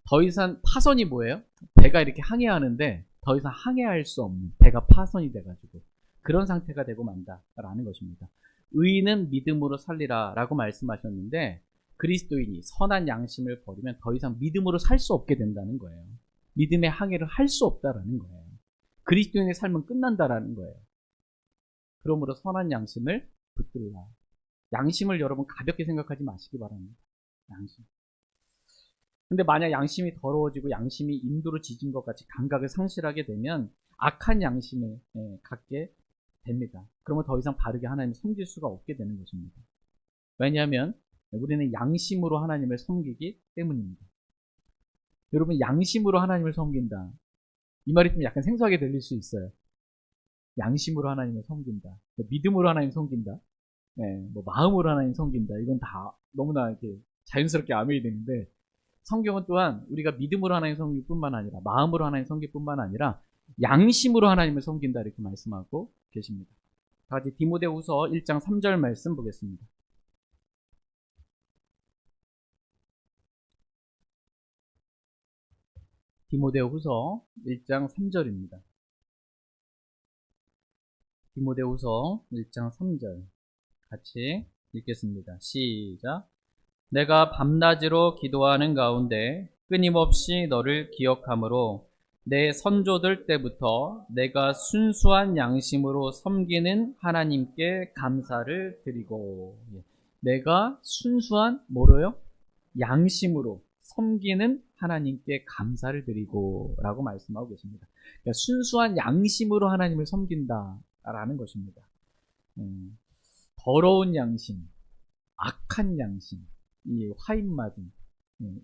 더 이상 파선이 뭐예요? 배가 이렇게 항해하는데 더 이상 항해할 수 없는, 배가 파선이 돼가지고 그런 상태가 되고 만다라는 것입니다. 의인은 믿음으로 살리라 라고 말씀하셨는데, 그리스도인이 선한 양심을 버리면 더 이상 믿음으로 살 수 없게 된다는 거예요. 믿음의 항해를 할 수 없다라는 거예요. 그리스도인의 삶은 끝난다라는 거예요. 그러므로 선한 양심을 붙들라. 양심을 여러분 가볍게 생각하지 마시기 바랍니다. 양심. 근데 만약 양심이 더러워지고 양심이 인도로 지진 것 같이 감각을 상실하게 되면 악한 양심을 갖게 됩니다. 그러면 더 이상 바르게 하나님을 섬길 수가 없게 되는 것입니다. 왜냐하면 우리는 양심으로 하나님을 섬기기 때문입니다. 여러분, 양심으로 하나님을 섬긴다. 이 말이 좀 약간 생소하게 들릴 수 있어요. 양심으로 하나님을 섬긴다. 믿음으로 하나님 섬긴다. 뭐 마음으로 하나님 섬긴다. 이건 다 너무나 이렇게 자연스럽게 아멘이 되는데, 성경은 또한 우리가 믿음으로 하나님 섬길 뿐만 아니라 마음으로 하나님 섬길 뿐만 아니라 양심으로 하나님을 섬긴다 이렇게 말씀하고 계십니다. 다시 디모데후서 1장 3절 말씀 보겠습니다. 디모데후서 1장 3절입니다. 디모데후서 1장 3절 같이 읽겠습니다. 시작. 내가 밤낮으로 기도하는 가운데 끊임없이 너를 기억함으로 내 선조들 때부터 내가 순수한 양심으로 섬기는 하나님께 감사를 드리고, 내가 순수한 뭐로요? 양심으로 섬기는 하나님께 감사를 드리고 라고 말씀하고 계십니다. 그러니까 순수한 양심으로 하나님을 섬긴다라는 것입니다. 더러운 양심, 악한 양심, 이 화인맞은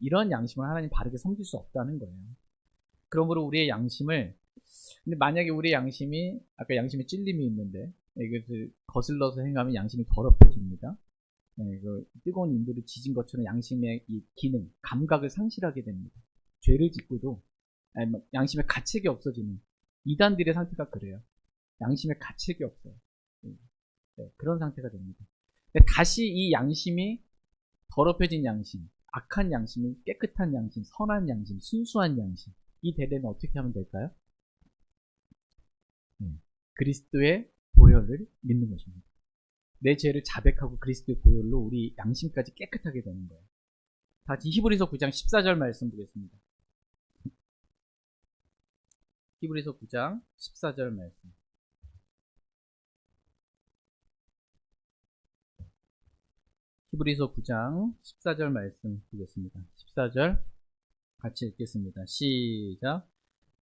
이런 양심을 하나님 바르게 섬길 수 없다는 거예요. 그러므로 우리의 양심을, 근데 만약에 우리의 양심이, 아까 양심에 찔림이 있는데 이것을 거슬러서 행하면 양심이 더럽혀집니다. 그 뜨거운 인도를 지진 것처럼 양심의 이 기능, 감각을 상실하게 됩니다. 죄를 짓고도 양심의 가책이 없어지는 이단들의 상태가 그래요. 양심의 가책이 없어요. 그런 상태가 됩니다. 다시 이 양심이 더럽혀진 양심, 악한 양심이 깨끗한 양심, 선한 양심, 순수한 양심, 이 되려면 어떻게 하면 될까요? 그리스도의 보혈을 믿는 것입니다. 내 죄를 자백하고 그리스도의 보혈로 우리 양심까지 깨끗하게 되는 거예요. 다 같이 히브리서 9장 14절 말씀 보겠습니다. 히브리서 9장 14절 말씀. 히브리서 9장 14절 말씀 보겠습니다. 14절 같이 읽겠습니다. 시작.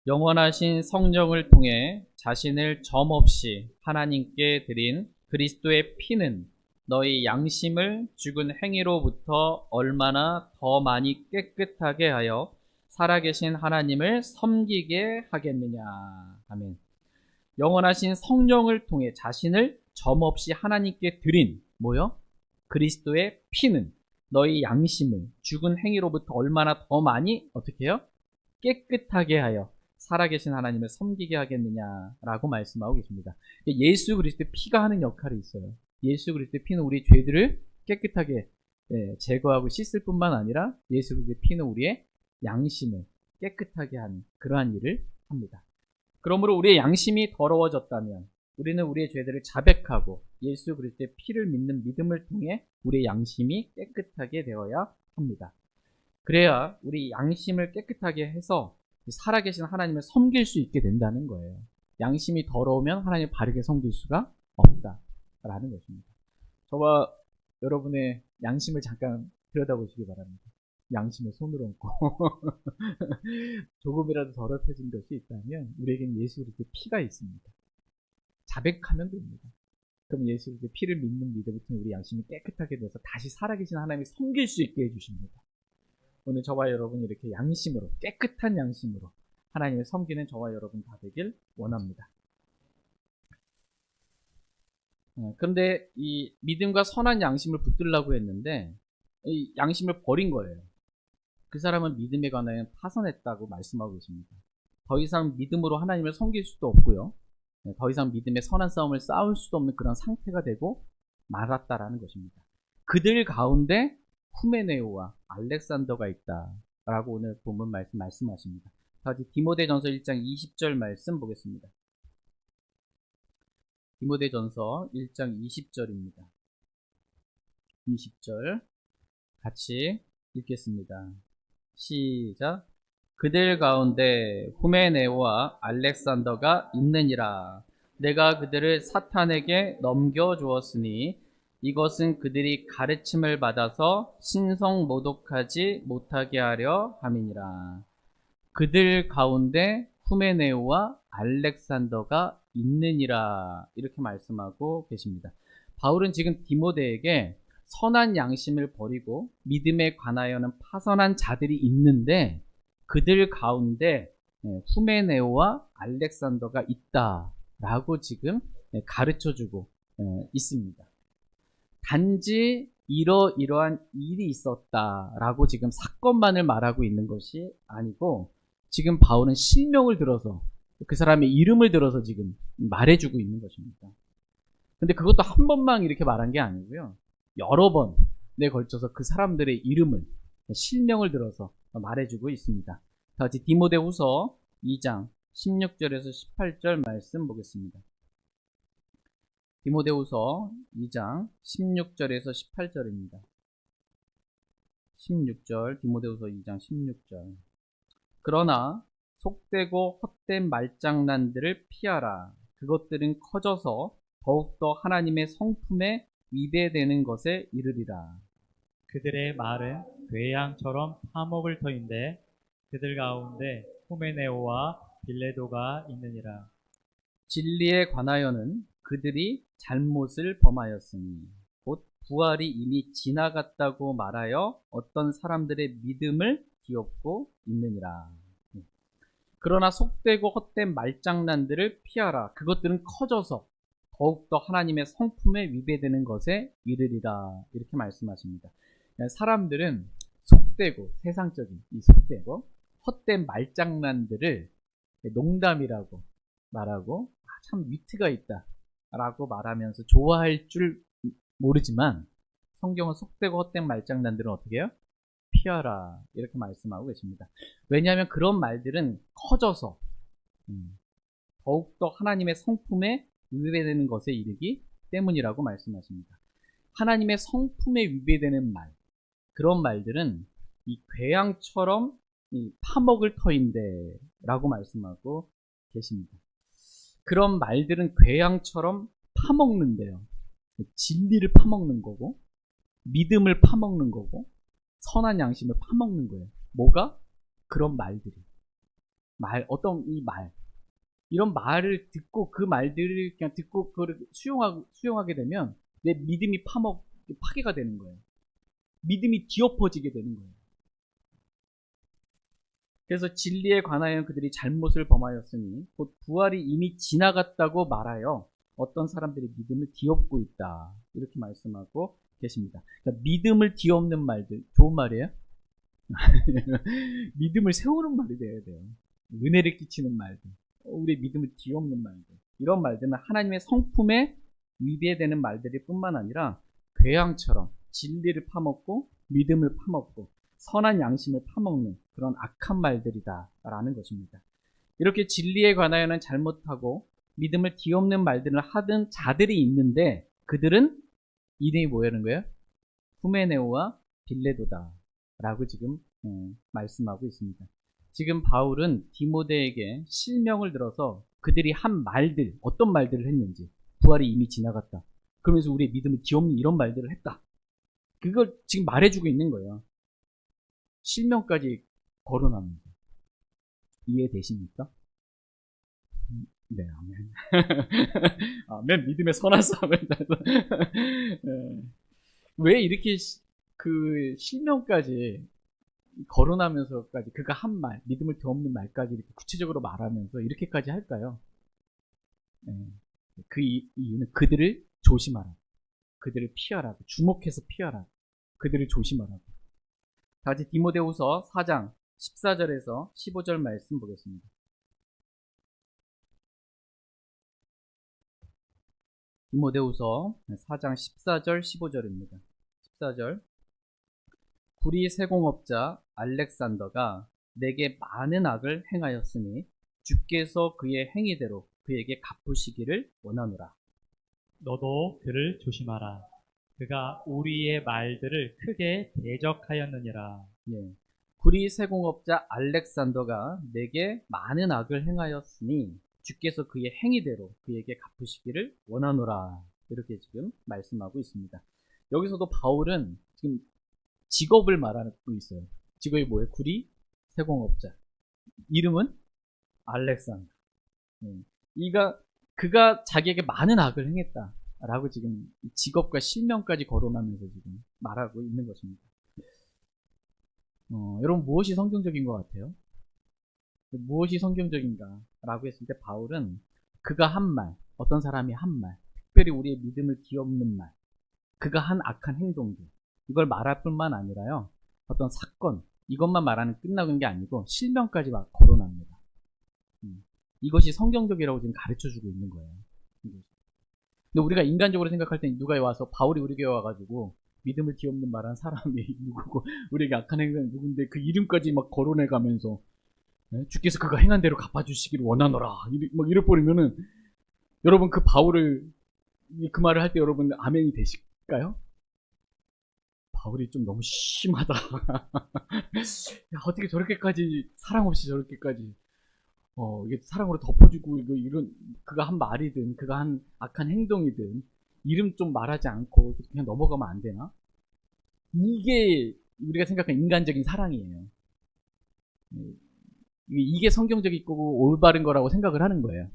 영원하신 성령을 통해 자신을 점없이 하나님께 드린 그리스도의 피는 너희 양심을 죽은 행위로부터 얼마나 더 많이 깨끗하게 하여 살아계신 하나님을 섬기게 하겠느냐. 아멘. 영원하신 성령을 통해 자신을 점없이 하나님께 드린 뭐요? 그리스도의 피는 너희 양심을 죽은 행위로부터 얼마나 더 많이 어떻게 해요? 깨끗하게 하여 살아계신 하나님을 섬기게 하겠느냐라고 말씀하고 계십니다. 예수 그리스도의 피가 하는 역할이 있어요. 예수 그리스도의 피는 우리 죄들을 깨끗하게 제거하고 씻을 뿐만 아니라 예수 그리스도의 피는 우리의 양심을 깨끗하게 하는 그러한 일을 합니다. 그러므로 우리의 양심이 더러워졌다면 우리는 우리의 죄들을 자백하고 예수 그리스도의 피를 믿는 믿음을 통해 우리의 양심이 깨끗하게 되어야 합니다. 그래야 우리 양심을 깨끗하게 해서 살아계신 하나님을 섬길 수 있게 된다는 거예요. 양심이 더러우면 하나님을 바르게 섬길 수가 없다라는 것입니다. 저와 여러분의 양심을 잠깐 들여다보시기 바랍니다. 양심을 손으로 얹고 조금이라도 더럽혀진 것이 있다면 우리에게는 예수 그리스도의 피가 있습니다. 자백하면 됩니다. 그럼 예수 그리스도의 피를 믿는 믿음을 통해 우리 양심이 깨끗하게 돼서 다시 살아계신 하나님을 섬길 수 있게 해주십니다. 오늘 저와 여러분이 이렇게 양심으로 깨끗한 양심으로 하나님을 섬기는 저와 여러분 다 되길 원합니다. 그런데 이 믿음과 선한 양심을 붙들려고 했는데 이 양심을 버린 거예요. 그 사람은 믿음에 관하여 파선했다고 말씀하고 계십니다. 더 이상 믿음으로 하나님을 섬길 수도 없고요. 더 이상 믿음의 선한 싸움을 싸울 수도 없는 그런 상태가 되고 말았다라는 것입니다. 그들 가운데 후메네오와 알렉산더가 있다라고 오늘 본문 말씀하십니다. 다시 디모데전서 1장 20절 말씀 보겠습니다. 디모데전서 1장 20절입니다. 20절 같이 읽겠습니다. 시작. 그들 가운데 후메네오와 알렉산더가 있느니라. 내가 그들을 사탄에게 넘겨주었으니 이것은 그들이 가르침을 받아서 신성모독하지 못하게 하려 함이니라. 그들 가운데 후메네오와 알렉산더가 있느니라 이렇게 말씀하고 계십니다. 바울은 지금 디모데에게 선한 양심을 버리고 믿음에 관하여는 파선한 자들이 있는데 그들 가운데 후메네오와 알렉산더가 있다라고 지금 가르쳐주고 있습니다. 단지 이러이러한 일이 있었다라고 지금 사건만을 말하고 있는 것이 아니고 지금 바울은 실명을 들어서 그 사람의 이름을 들어서 지금 말해주고 있는 것입니다. 근데 그것도 한 번만 이렇게 말한 게 아니고요. 여러 번에 걸쳐서 그 사람들의 이름을 실명을 들어서 말해주고 있습니다. 다시 디모데후서 2장 16절에서 18절 말씀 보겠습니다. 디모데후서 2장 16절에서 18절입니다. 16절 디모데후서 2장 16절. 그러나 속되고 헛된 말장난들을 피하라. 그것들은 커져서 더욱더 하나님의 성품에 위배되는 것에 이르리라. 그들의 말은 괴양처럼 파목을 터인데 그들 가운데 후메네오와 빌레도가 있느니라. 진리에 관하여는 그들이 잘못을 범하였으니 곧 부활이 이미 지나갔다고 말하여 어떤 사람들의 믿음을 뒤엎고 있느니라. 그러나 속되고 헛된 말장난들을 피하라. 그것들은 커져서 더욱더 하나님의 성품에 위배되는 것에 이르리라. 이렇게 말씀하십니다. 사람들은 속되고 세상적인 이 속되고 헛된 말장난들을 농담이라고 말하고 참 위트가 있다 라고 말하면서 좋아할 줄 모르지만 성경은 속되고 헛된 말장난들은 어떻게 해요? 피하라 이렇게 말씀하고 계십니다. 왜냐하면 그런 말들은 커져서 더욱더 하나님의 성품에 위배되는 것에 이르기 때문이라고 말씀하십니다. 하나님의 성품에 위배되는 말, 그런 말들은 이 괴양처럼 이 파먹을 터인데 라고 말씀하고 계십니다. 그런 말들은 괴양처럼 파먹는데요. 진리를 파먹는 거고, 믿음을 파먹는 거고, 선한 양심을 파먹는 거예요. 뭐가? 그런 말들이. 어떤 이 말. 이런 말을 듣고 그 말들을 그냥 듣고 그걸 수용하게 되면 내 믿음이 파괴가 되는 거예요. 믿음이 뒤엎어지게 되는 거예요. 그래서 진리에 관하여 그들이 잘못을 범하였으니 곧 부활이 이미 지나갔다고 말하여 어떤 사람들의 믿음을 뒤엎고 있다. 이렇게 말씀하고 계십니다. 그러니까 믿음을 뒤엎는 말들, 좋은 말이에요? 믿음을 세우는 말이 돼야 돼요. 은혜를 끼치는 말들, 우리의 믿음을 뒤엎는 말들, 이런 말들은 하나님의 성품에 위배되는 말들일 뿐만 아니라 괴양처럼 진리를 파먹고 믿음을 파먹고 선한 양심을 파먹는 그런 악한 말들이다 라는 것입니다. 이렇게 진리에 관하여는 잘못하고 믿음을 뒤엎는 말들을 하던 자들이 있는데 그들은 이름이 뭐라는 거예요? 후메네오와 빌레도다 라고 지금 말씀하고 있습니다. 지금 바울은 디모데에게 실명을 들어서 그들이 한 말들, 어떤 말들을 했는지, 부활이 이미 지나갔다, 그러면서 우리의 믿음을 뒤엎는 이런 말들을 했다, 그걸 지금 말해주고 있는 거예요. 실명까지 거론하면서. 이해되십니까? 네, 아멘. 아멘. 믿음의 선한 싸움을 왜 이렇게 그 실명까지 거론하면서까지 그가 한 말, 믿음을 뒤엎는 말까지 이렇게 구체적으로 말하면서 이렇게까지 할까요? 그 이유는 그들을 조심하라, 그들을 피하라, 주목해서 피하라, 그들을 조심하라고. 다 같이 디모데후서 4장 14절에서 15절 말씀 보겠습니다. 디모데후서 4장 14절 15절입니다. 14절. 구리 세공업자 알렉산더가 내게 많은 악을 행하였으니 주께서 그의 행위대로 그에게 갚으시기를 원하노라. 너도 그를 조심하라. 그가 우리의 말들을 크게 대적하였느니라. 예. 구리 세공업자 알렉산더가 내게 많은 악을 행하였으니 주께서 그의 행위대로 그에게 갚으시기를 원하노라. 이렇게 지금 말씀하고 있습니다. 여기서도 바울은 지금 직업을 말하고 있어요. 직업이 뭐예요? 구리 세공업자. 이름은 알렉산더. 그가 자기에게 많은 악을 행했다라고 지금 직업과 실명까지 거론하면서 지금 말하고 있는 것입니다. 여러분, 무엇이 성경적인 것 같아요? 무엇이 성경적인가라고 했을 때 바울은 그가 한 말, 어떤 사람이 한 말, 특별히 우리의 믿음을 뒤엎는 말, 그가 한 악한 행동들, 이걸 말할 뿐만 아니라요, 어떤 사건, 이것만 말하는 끝나는 게 아니고 실명까지 막 거론합니다. 이것이 성경적이라고 지금 가르쳐주고 있는 거예요. 근데 우리가 인간적으로 생각할 때 누가 와서 바울이 우리 교회 와가지고 믿음을 뒤엎는 말한 사람이 누구고 우리에게 악한 행동이 누군데 그 이름까지 막 거론해가면서 주께서 그가 행한 대로 갚아주시기를 원하노라 막 이래버리면은 여러분, 그 바울을 그 말을 할 때 여러분 아멘이 되실까요? 바울이 좀 너무 심하다. 야, 어떻게 저렇게까지 사랑 없이 저렇게까지 이게 사랑으로 덮어주고 이런 그가 한 말이든 그가 한 악한 행동이든 이름 좀 말하지 않고 그냥 넘어가면 안 되나? 이게 우리가 생각하는 인간적인 사랑이에요. 이게 성경적이고 올바른 거라고 생각을 하는 거예요.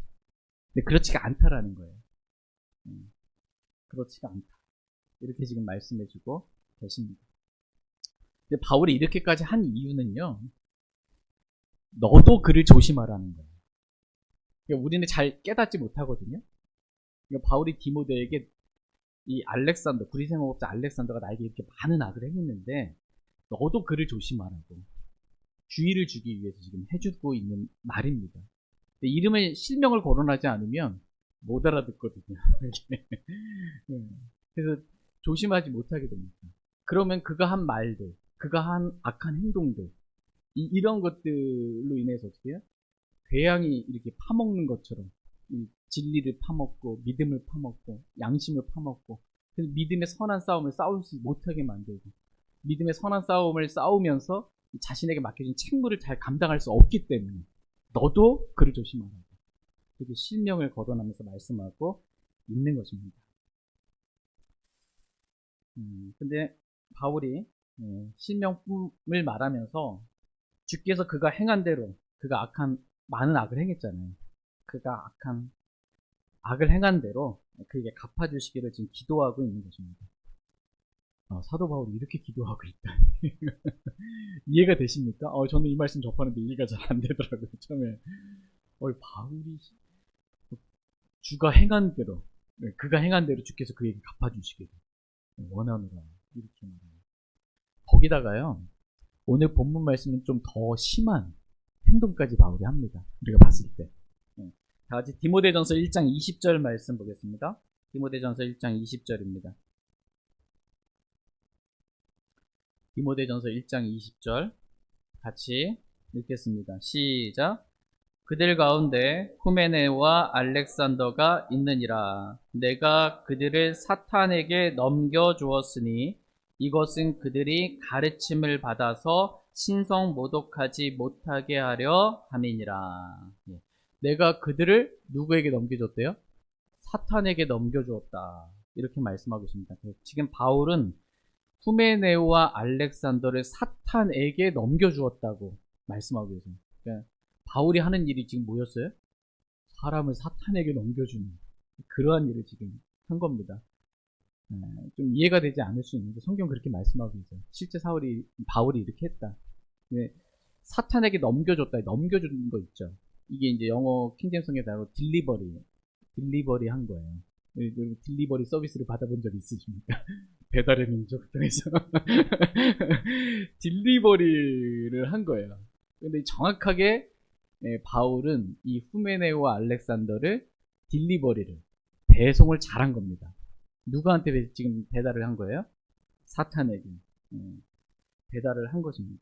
근데 그렇지가 않다라는 거예요. 그렇지가 않다. 이렇게 지금 말씀해주고 계십니다. 근데 바울이 이렇게까지 한 이유는요, 너도 그를 조심하라는 거예요. 그러니까 우리는 잘 깨닫지 못하거든요. 그러니까 바울이 디모데에게 이 알렉산더, 구리생업자 알렉산더가 나에게 이렇게 많은 악을 행했는데 너도 그를 조심하라고 주의를 주기 위해서 지금 해주고 있는 말입니다. 근데 이름에 실명을 거론하지 않으면 못 알아듣거든요. 그래서 조심하지 못하게 됩니다. 그러면 그가 한 말들, 그가 한 악한 행동들, 이런 것들로 인해서 어떻게 해요? 괴양이 이렇게 파먹는 것처럼 진리를 파먹고 믿음을 파먹고 양심을 파먹고 그래서 믿음의 선한 싸움을 싸우지 못하게 만들고 믿음의 선한 싸움을 싸우면서 자신에게 맡겨진 책무를 잘 감당할 수 없기 때문에 너도 그를 조심하라고 이렇게 실명을 거론하면서 말씀하고 있는 것입니다. 근데 바울이 실명을 말하면서 주께서 그가 행한 대로 그가 많은 악을 행했잖아요. 그가 악을 행한 대로 그에게 갚아주시기를 지금 기도하고 있는 것입니다. 사도 바울이 이렇게 기도하고 있다. 이해가 되십니까? 저는 이 말씀 접하는데 이해가 잘 안 되더라고요. 처음에 바울이 주가 행한 대로 그가 행한 대로 주께서 그에게 갚아주시기를 원하노라 이렇게 말해요. 거기다가요 오늘 본문 말씀은 좀 더 심한 행동까지 바울이 합니다. 우리가 봤을 때. 다 같이 디모데전서 1장 20절 말씀 보겠습니다. 디모데전서 1장 20절입니다. 디모데전서 1장 20절 같이 읽겠습니다. 시작. 그들 가운데 후메네와 알렉산더가 있느니라. 내가 그들을 사탄에게 넘겨주었으니 이것은 그들이 가르침을 받아서 신성 모독하지 못하게 하려 함이니라. 내가 그들을 누구에게 넘겨줬대요? 사탄에게 넘겨주었다. 이렇게 말씀하고 있습니다. 지금 바울은 후메네오와 알렉산더를 사탄에게 넘겨주었다고 말씀하고 계세요. 그러니까 바울이 하는 일이 지금 뭐였어요? 사람을 사탄에게 넘겨주는 그러한 일을 지금 한 겁니다. 좀 이해가 되지 않을 수 있는데 성경 그렇게 말씀하고 있어요. 실제 바울이 이렇게 했다. 사탄에게 넘겨줬다. 넘겨주는 거 있죠. 이게 이제 영어 킹제임스 성경에 따로 딜리버리 한 거예요. 여러분 딜리버리 서비스를 받아본 적 있으십니까? 배달의 민족 등에서 딜리버리를 한 거예요. 근데 정확하게 바울은 이 후메네오와 알렉산더를 딜리버리를 배송을 잘한 겁니다. 누구한테 지금 배달을 한 거예요? 사탄에게 배달을 한 것입니다.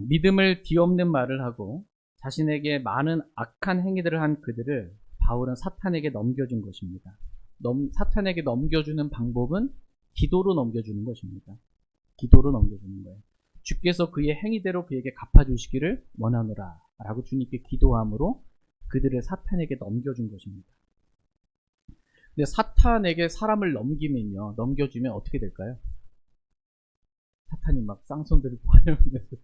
믿음을 뒤엎는 말을 하고 자신에게 많은 악한 행위들을 한 그들을 바울은 사탄에게 넘겨준 것입니다. 사탄에게 넘겨주는 방법은 기도로 넘겨주는 것입니다. 기도로 넘겨주는 거예요. 주께서 그의 행위대로 그에게 갚아주시기를 원하노라 라고 주님께 기도함으로 그들을 사탄에게 넘겨준 것입니다. 근데 사탄에게 사람을 넘겨주면 어떻게 될까요? 사탄이 막 쌍손 들고 하려면서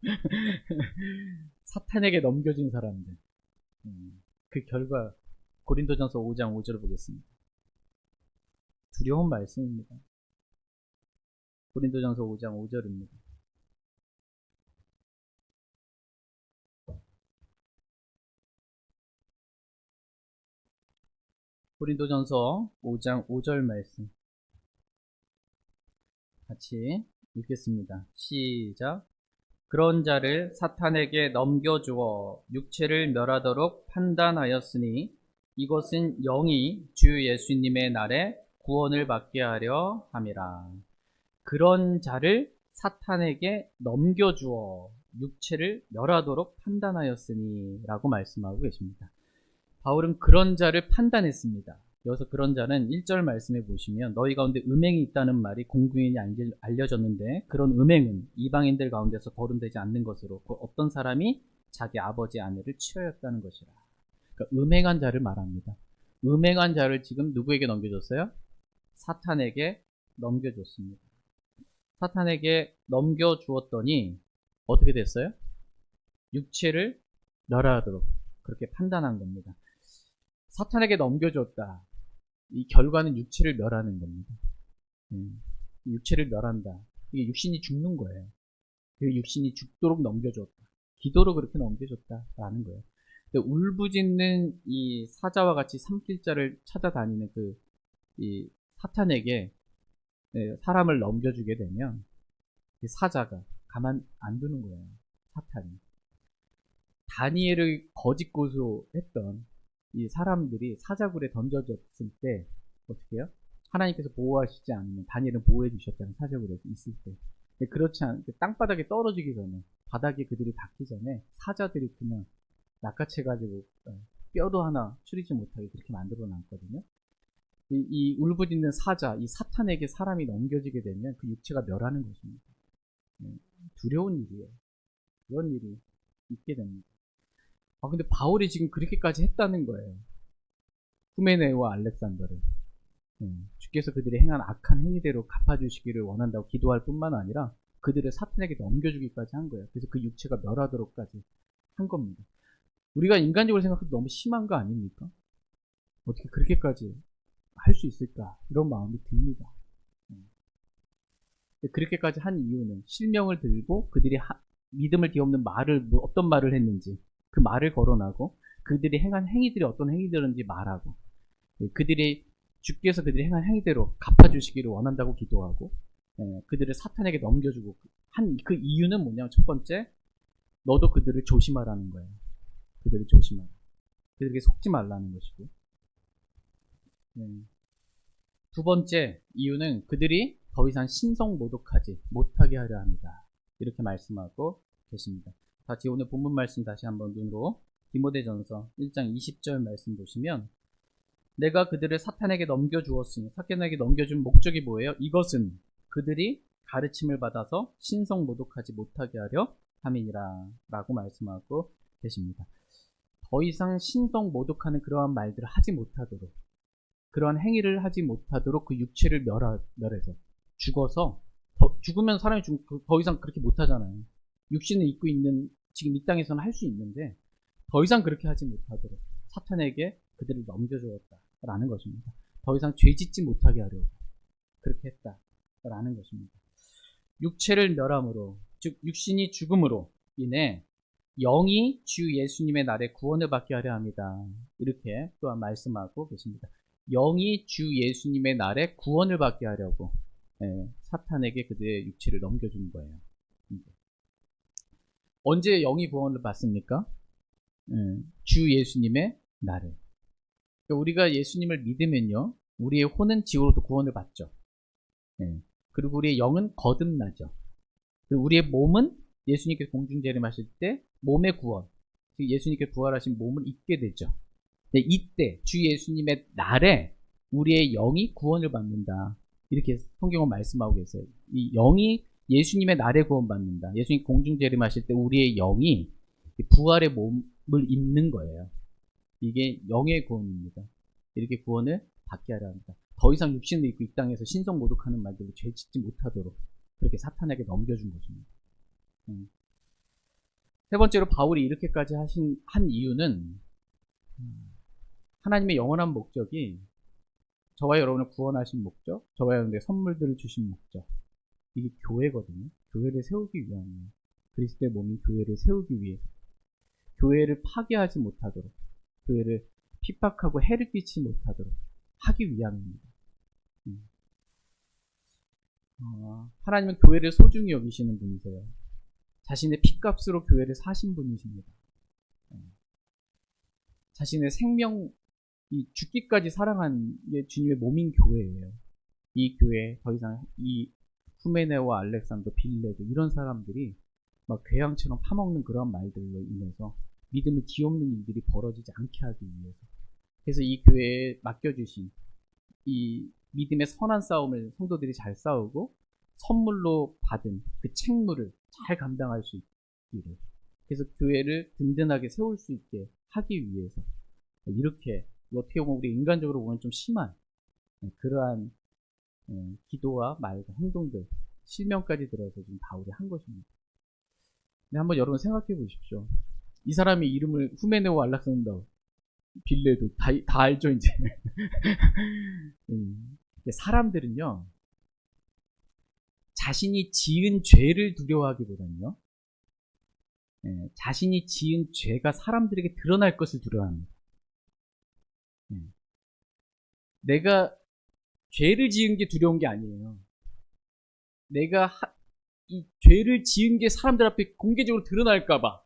사탄에게 넘겨진 사람들 그 결과 고린도전서 5장 5절을 보겠습니다. 두려운 말씀입니다. 고린도전서 5장 5절입니다. 고린도전서 5장 5절 말씀 같이 읽겠습니다. 시작. 그런 자를 사탄에게 넘겨주어 육체를 멸하도록 판단하였으니 이것은 영이 주 예수님의 날에 구원을 받게 하려 함이라. 그런 자를 사탄에게 넘겨주어 육체를 멸하도록 판단하였으니 라고 말씀하고 계십니다. 바울은 그런 자를 판단했습니다. 여기서 그런 자는 1절 말씀에 보시면 너희 가운데 음행이 있다는 말이 공공연히 알려졌는데 그런 음행은 이방인들 가운데서 거론되지 않는 것으로 어떤 사람이 자기 아버지 아내를 취하였다는 것이라. 그러니까 음행한 자를 말합니다. 음행한 자를 지금 누구에게 넘겨줬어요? 사탄에게 넘겨줬습니다. 사탄에게 넘겨주었더니 어떻게 됐어요? 육체를 멸하도록 그렇게 판단한 겁니다. 사탄에게 넘겨줬다. 이 결과는 육체를 멸하는 겁니다. 육체를 멸한다. 이게 육신이 죽는 거예요. 그 육신이 죽도록 넘겨줬다. 기도로 그렇게 넘겨줬다라는 거예요. 근데 울부짖는 이 사자와 같이 삼킬자를 찾아다니는 이 사탄에게 사람을 넘겨주게 되면 그 사자가 가만 안 두는 거예요. 사탄이. 다니엘을 거짓 고소했던 이 사람들이 사자굴에 던져졌을 때 어떻게 해요? 하나님께서 보호하시지 않으면 다니엘은 보호해 주셨다는 사자굴에 있을 때. 그렇지 않게 땅바닥에 떨어지기 전에 바닥에 그들이 닿기 전에 사자들이 그냥 낚아채가지고 뼈도 하나 추리지 못하게 그렇게 만들어 놨거든요. 이 울부짖는 사자, 이 사탄에게 사람이 넘겨지게 되면 그 육체가 멸하는 것입니다. 두려운 일이에요. 그런 일이 있게 됩니다. 근데 바울이 지금 그렇게까지 했다는 거예요. 후메네와 알렉산더를. 주께서 그들이 행한 악한 행위대로 갚아주시기를 원한다고 기도할 뿐만 아니라 그들을 사탄에게 넘겨주기까지 한 거예요. 그래서 그 육체가 멸하도록까지 한 겁니다. 우리가 인간적으로 생각해도 너무 심한 거 아닙니까? 어떻게 그렇게까지 할 수 있을까? 이런 마음이 듭니다. 그렇게까지 한 이유는 실명을 들고 그들이 믿음을 뒤엎는 말을 어떤 말을 했는지 그 말을 거론하고 그들이 행한 행위들이 어떤 행위들인지 말하고 주께서 그들이 행한 행위대로 갚아주시기를 원한다고 기도하고 그들을 사탄에게 넘겨주고 한 그 이유는 뭐냐면 첫 번째, 너도 그들을 조심하라는 거예요. 그들을 조심하라. 그들에게 속지 말라는 것이고, 두 번째 이유는 그들이 더 이상 신성 모독하지 못하게 하려 합니다. 이렇게 말씀하고 계십니다. 다시 오늘 본문 말씀 다시 한번 눈으로 디모데전서 1장 20절 말씀 보시면, 내가 그들을 사탄에게 넘겨주었으니, 사탄에게 넘겨준 목적이 뭐예요? 이것은 그들이 가르침을 받아서 신성 모독하지 못하게 하려 함이니라 라고 말씀하고 계십니다. 더 이상 신성 모독하는 그러한 말들을 하지 못하도록, 그러한 행위를 하지 못하도록 그 육체를 멸해서 죽어서, 죽으면 사람이 더 이상 그렇게 못하잖아요. 육신을 입고 있는 지금 이 땅에서는 할 수 있는데 더 이상 그렇게 하지 못하도록 사탄에게 그들을 넘겨주었다라는 것입니다. 더 이상 죄짓지 못하게 하려고 그렇게 했다라는 것입니다. 육체를 멸함으로, 즉 육신이 죽음으로 인해 영이 주 예수님의 날에 구원을 받게 하려 합니다. 이렇게 또한 말씀하고 계십니다. 영이 주 예수님의 날에 구원을 받게 하려고 사탄에게 그들의 육체를 넘겨준 거예요. 언제 영이 구원을 받습니까? 주 예수님의 날에. 우리가 예수님을 믿으면요, 우리의 혼은 지옥으로부터 구원을 받죠. 그리고 우리의 영은 거듭나죠. 그리고 우리의 몸은 예수님께서 공중재림하실 때 몸의 구원, 예수님께서 부활하신 몸을 입게 되죠. 이때 주 예수님의 날에 우리의 영이 구원을 받는다. 이렇게 성경은 말씀하고 계세요. 이 영이 예수님의 날에 구원받는다. 예수님 공중재림하실 때 우리의 영이 부활의 몸을 입는 거예요. 이게 영의 구원입니다. 이렇게 구원을 받게 하려 합니다. 더 이상 육신을 입고 이 땅에서 신성 모독하는 말들을 죄 짓지 못하도록 그렇게 사탄에게 넘겨준 것입니다. 세 번째로 바울이 이렇게까지 한 이유는 하나님의 영원한 목적이 저와 여러분을 구원하신 목적, 저와 여러분에게 선물들을 주신 목적, 이게 교회거든요. 교회를 세우기 위함이에요. 그리스도의 몸인 교회를 세우기 위해, 교회를 파괴하지 못하도록, 교회를 핍박하고 해를 끼치지 못하도록 하기 위함입니다. 하나님은 교회를 소중히 여기시는 분이세요. 자신의 피값으로 교회를 사신 분이십니다. 자신의 생명, 죽기까지 사랑한 게 주님의 몸인 교회예요. 이 교회 더 이상 이 후메네와 알렉산더, 빌레도 이런 사람들이 막 괴양처럼 파먹는 그런 말들로 인해서 믿음을 뒤엎는 일들이 벌어지지 않게 하기 위해서, 그래서 이 교회에 맡겨주신 이 믿음의 선한 싸움을 성도들이 잘 싸우고 선물로 받은 그 책무를 잘 감당할 수 있기를, 그래서 교회를 든든하게 세울 수 있게 하기 위해서 이렇게 어떻게 보면 우리 인간적으로 보면 좀 심한 그러한 기도와 말과 행동들, 실명까지 들어서 지금 바울이 한 것입니다. 근데 한번 여러분 생각해 보십시오. 이 사람의 이름을 후메네오, 알렉산더, 빌레도 다 알죠 이제. 사람들은요, 자신이 지은 죄를 두려워하기보다는요, 자신이 지은 죄가 사람들에게 드러날 것을 두려워합니다. 내가 죄를 지은 게 두려운 게 아니에요. 내가 이 죄를 지은 게 사람들 앞에 공개적으로 드러날까봐,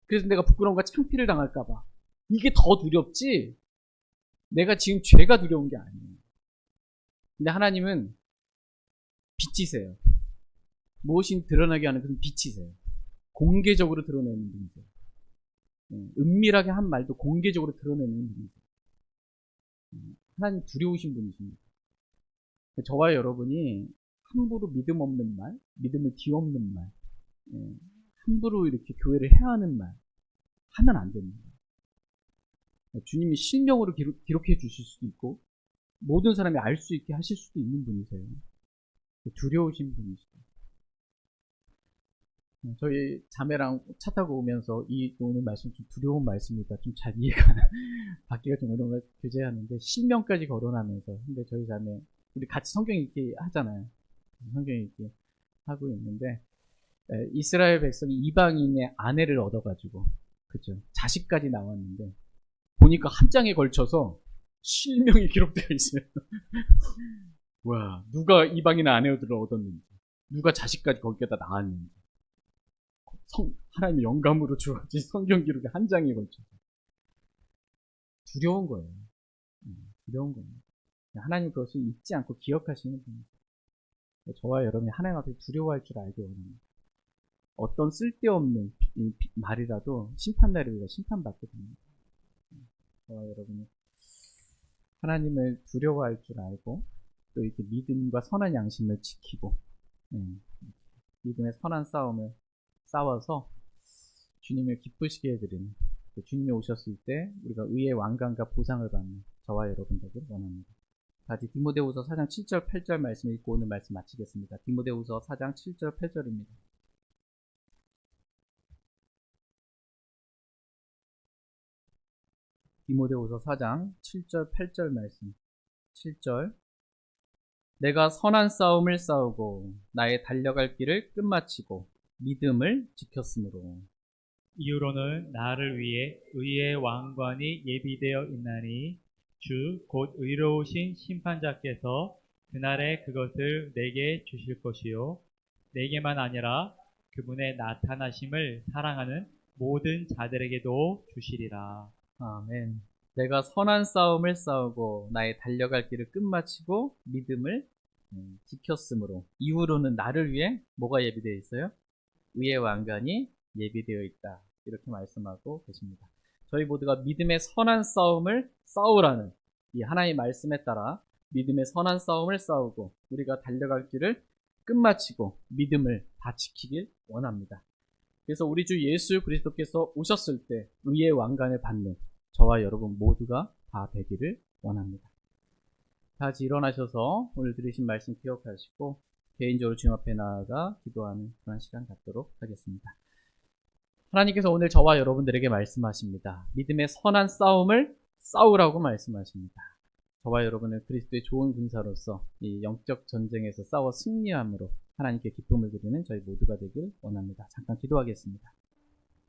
그래서 내가 부끄러움과 창피를 당할까봐, 이게 더 두렵지 내가 지은 죄가 두려운 게 아니에요. 근데 하나님은 빛이세요. 무엇이 드러나게 하는 그런 빛이세요. 공개적으로 드러내는 분이세요. 은밀하게 한 말도 공개적으로 드러내는 분이세요. 하나님 두려우신 분이십니다. 저와 여러분이 함부로 믿음 없는 말, 믿음을 뒤엎는 말, 함부로 이렇게 교회를 해하는 말 하면 안 됩니다. 주님이 실명으로 기록해 주실 수도 있고 모든 사람이 알 수 있게 하실 수도 있는 분이세요. 두려우신 분이시죠. 저희 자매랑 차 타고 오면서 이 오늘 말씀 좀 두려운 말씀이다. 좀 잘 이해가 받기가 좀 어려운 걸 교제하는데 실명까지 거론하면서 근데 저희 자매 우리 같이 성경 읽기 하잖아요. 성경 읽기 하고 있는데 이스라엘 백성이 이방인의 아내를 얻어가지고 그죠 자식까지 나왔는데 보니까 한 장에 걸쳐서 실명이 기록되어 있어요. 와 누가 이방인 아내들을 얻었는지 누가 자식까지 거기에다 낳았는지 하나님의 영감으로 주어진 성경 기록이 한 장에 걸쳐서 두려운 거예요. 두려운 겁니다. 하나님 그것을 잊지 않고 기억하시는 분이에요. 저와 여러분이 하나님 앞에 두려워할 줄 알기 원합니다. 어떤 쓸데없는 말이라도 심판날에 우리가 심판받게 됩니다. 저와 여러분이 하나님을 두려워할 줄 알고 또 이렇게 믿음과 선한 양심을 지키고 믿음의 선한 싸움을 싸워서 주님을 기쁘시게 해드리는 주님이 오셨을 때 우리가 의의 왕관과 보상을 받는 저와 여러분 되기를 원합니다. 다시 디모데후서 4장 7절 8절 말씀 읽고 오늘 말씀 마치겠습니다. 디모데후서 4장 7절 8절입니다. 디모데후서 4장 7절 8절 말씀 7절 내가 선한 싸움을 싸우고 나의 달려갈 길을 끝마치고 믿음을 지켰으므로 이후로는 나를 위해 의의 왕관이 예비되어 있나니 주 곧 의로우신 심판자께서 그날에 그것을 내게 주실 것이요 내게만 아니라 그분의 나타나심을 사랑하는 모든 자들에게도 주시리라. 아멘. 내가 선한 싸움을 싸우고 나의 달려갈 길을 끝마치고 믿음을 지켰으므로 이후로는 나를 위해 뭐가 예비되어 있어요? 의의 왕관이 예비되어 있다. 이렇게 말씀하고 계십니다. 저희 모두가 믿음의 선한 싸움을 싸우라는 이 하나님의 말씀에 따라 믿음의 선한 싸움을 싸우고 우리가 달려갈 길을 끝마치고 믿음을 다 지키길 원합니다. 그래서 우리 주 예수 그리스도께서 오셨을 때 의의 왕관을 받는 저와 여러분 모두가 다 되기를 원합니다. 다 같이 일어나셔서 오늘 들으신 말씀 기억하시고 개인적으로 주님 앞에 나아가 기도하는 그런 시간 갖도록 하겠습니다. 하나님께서 오늘 저와 여러분들에게 말씀하십니다. 믿음의 선한 싸움을 싸우라고 말씀하십니다. 저와 여러분은 그리스도의 좋은 군사로서 이 영적 전쟁에서 싸워 승리함으로 하나님께 기쁨을 드리는 저희 모두가 되길 원합니다. 잠깐 기도하겠습니다.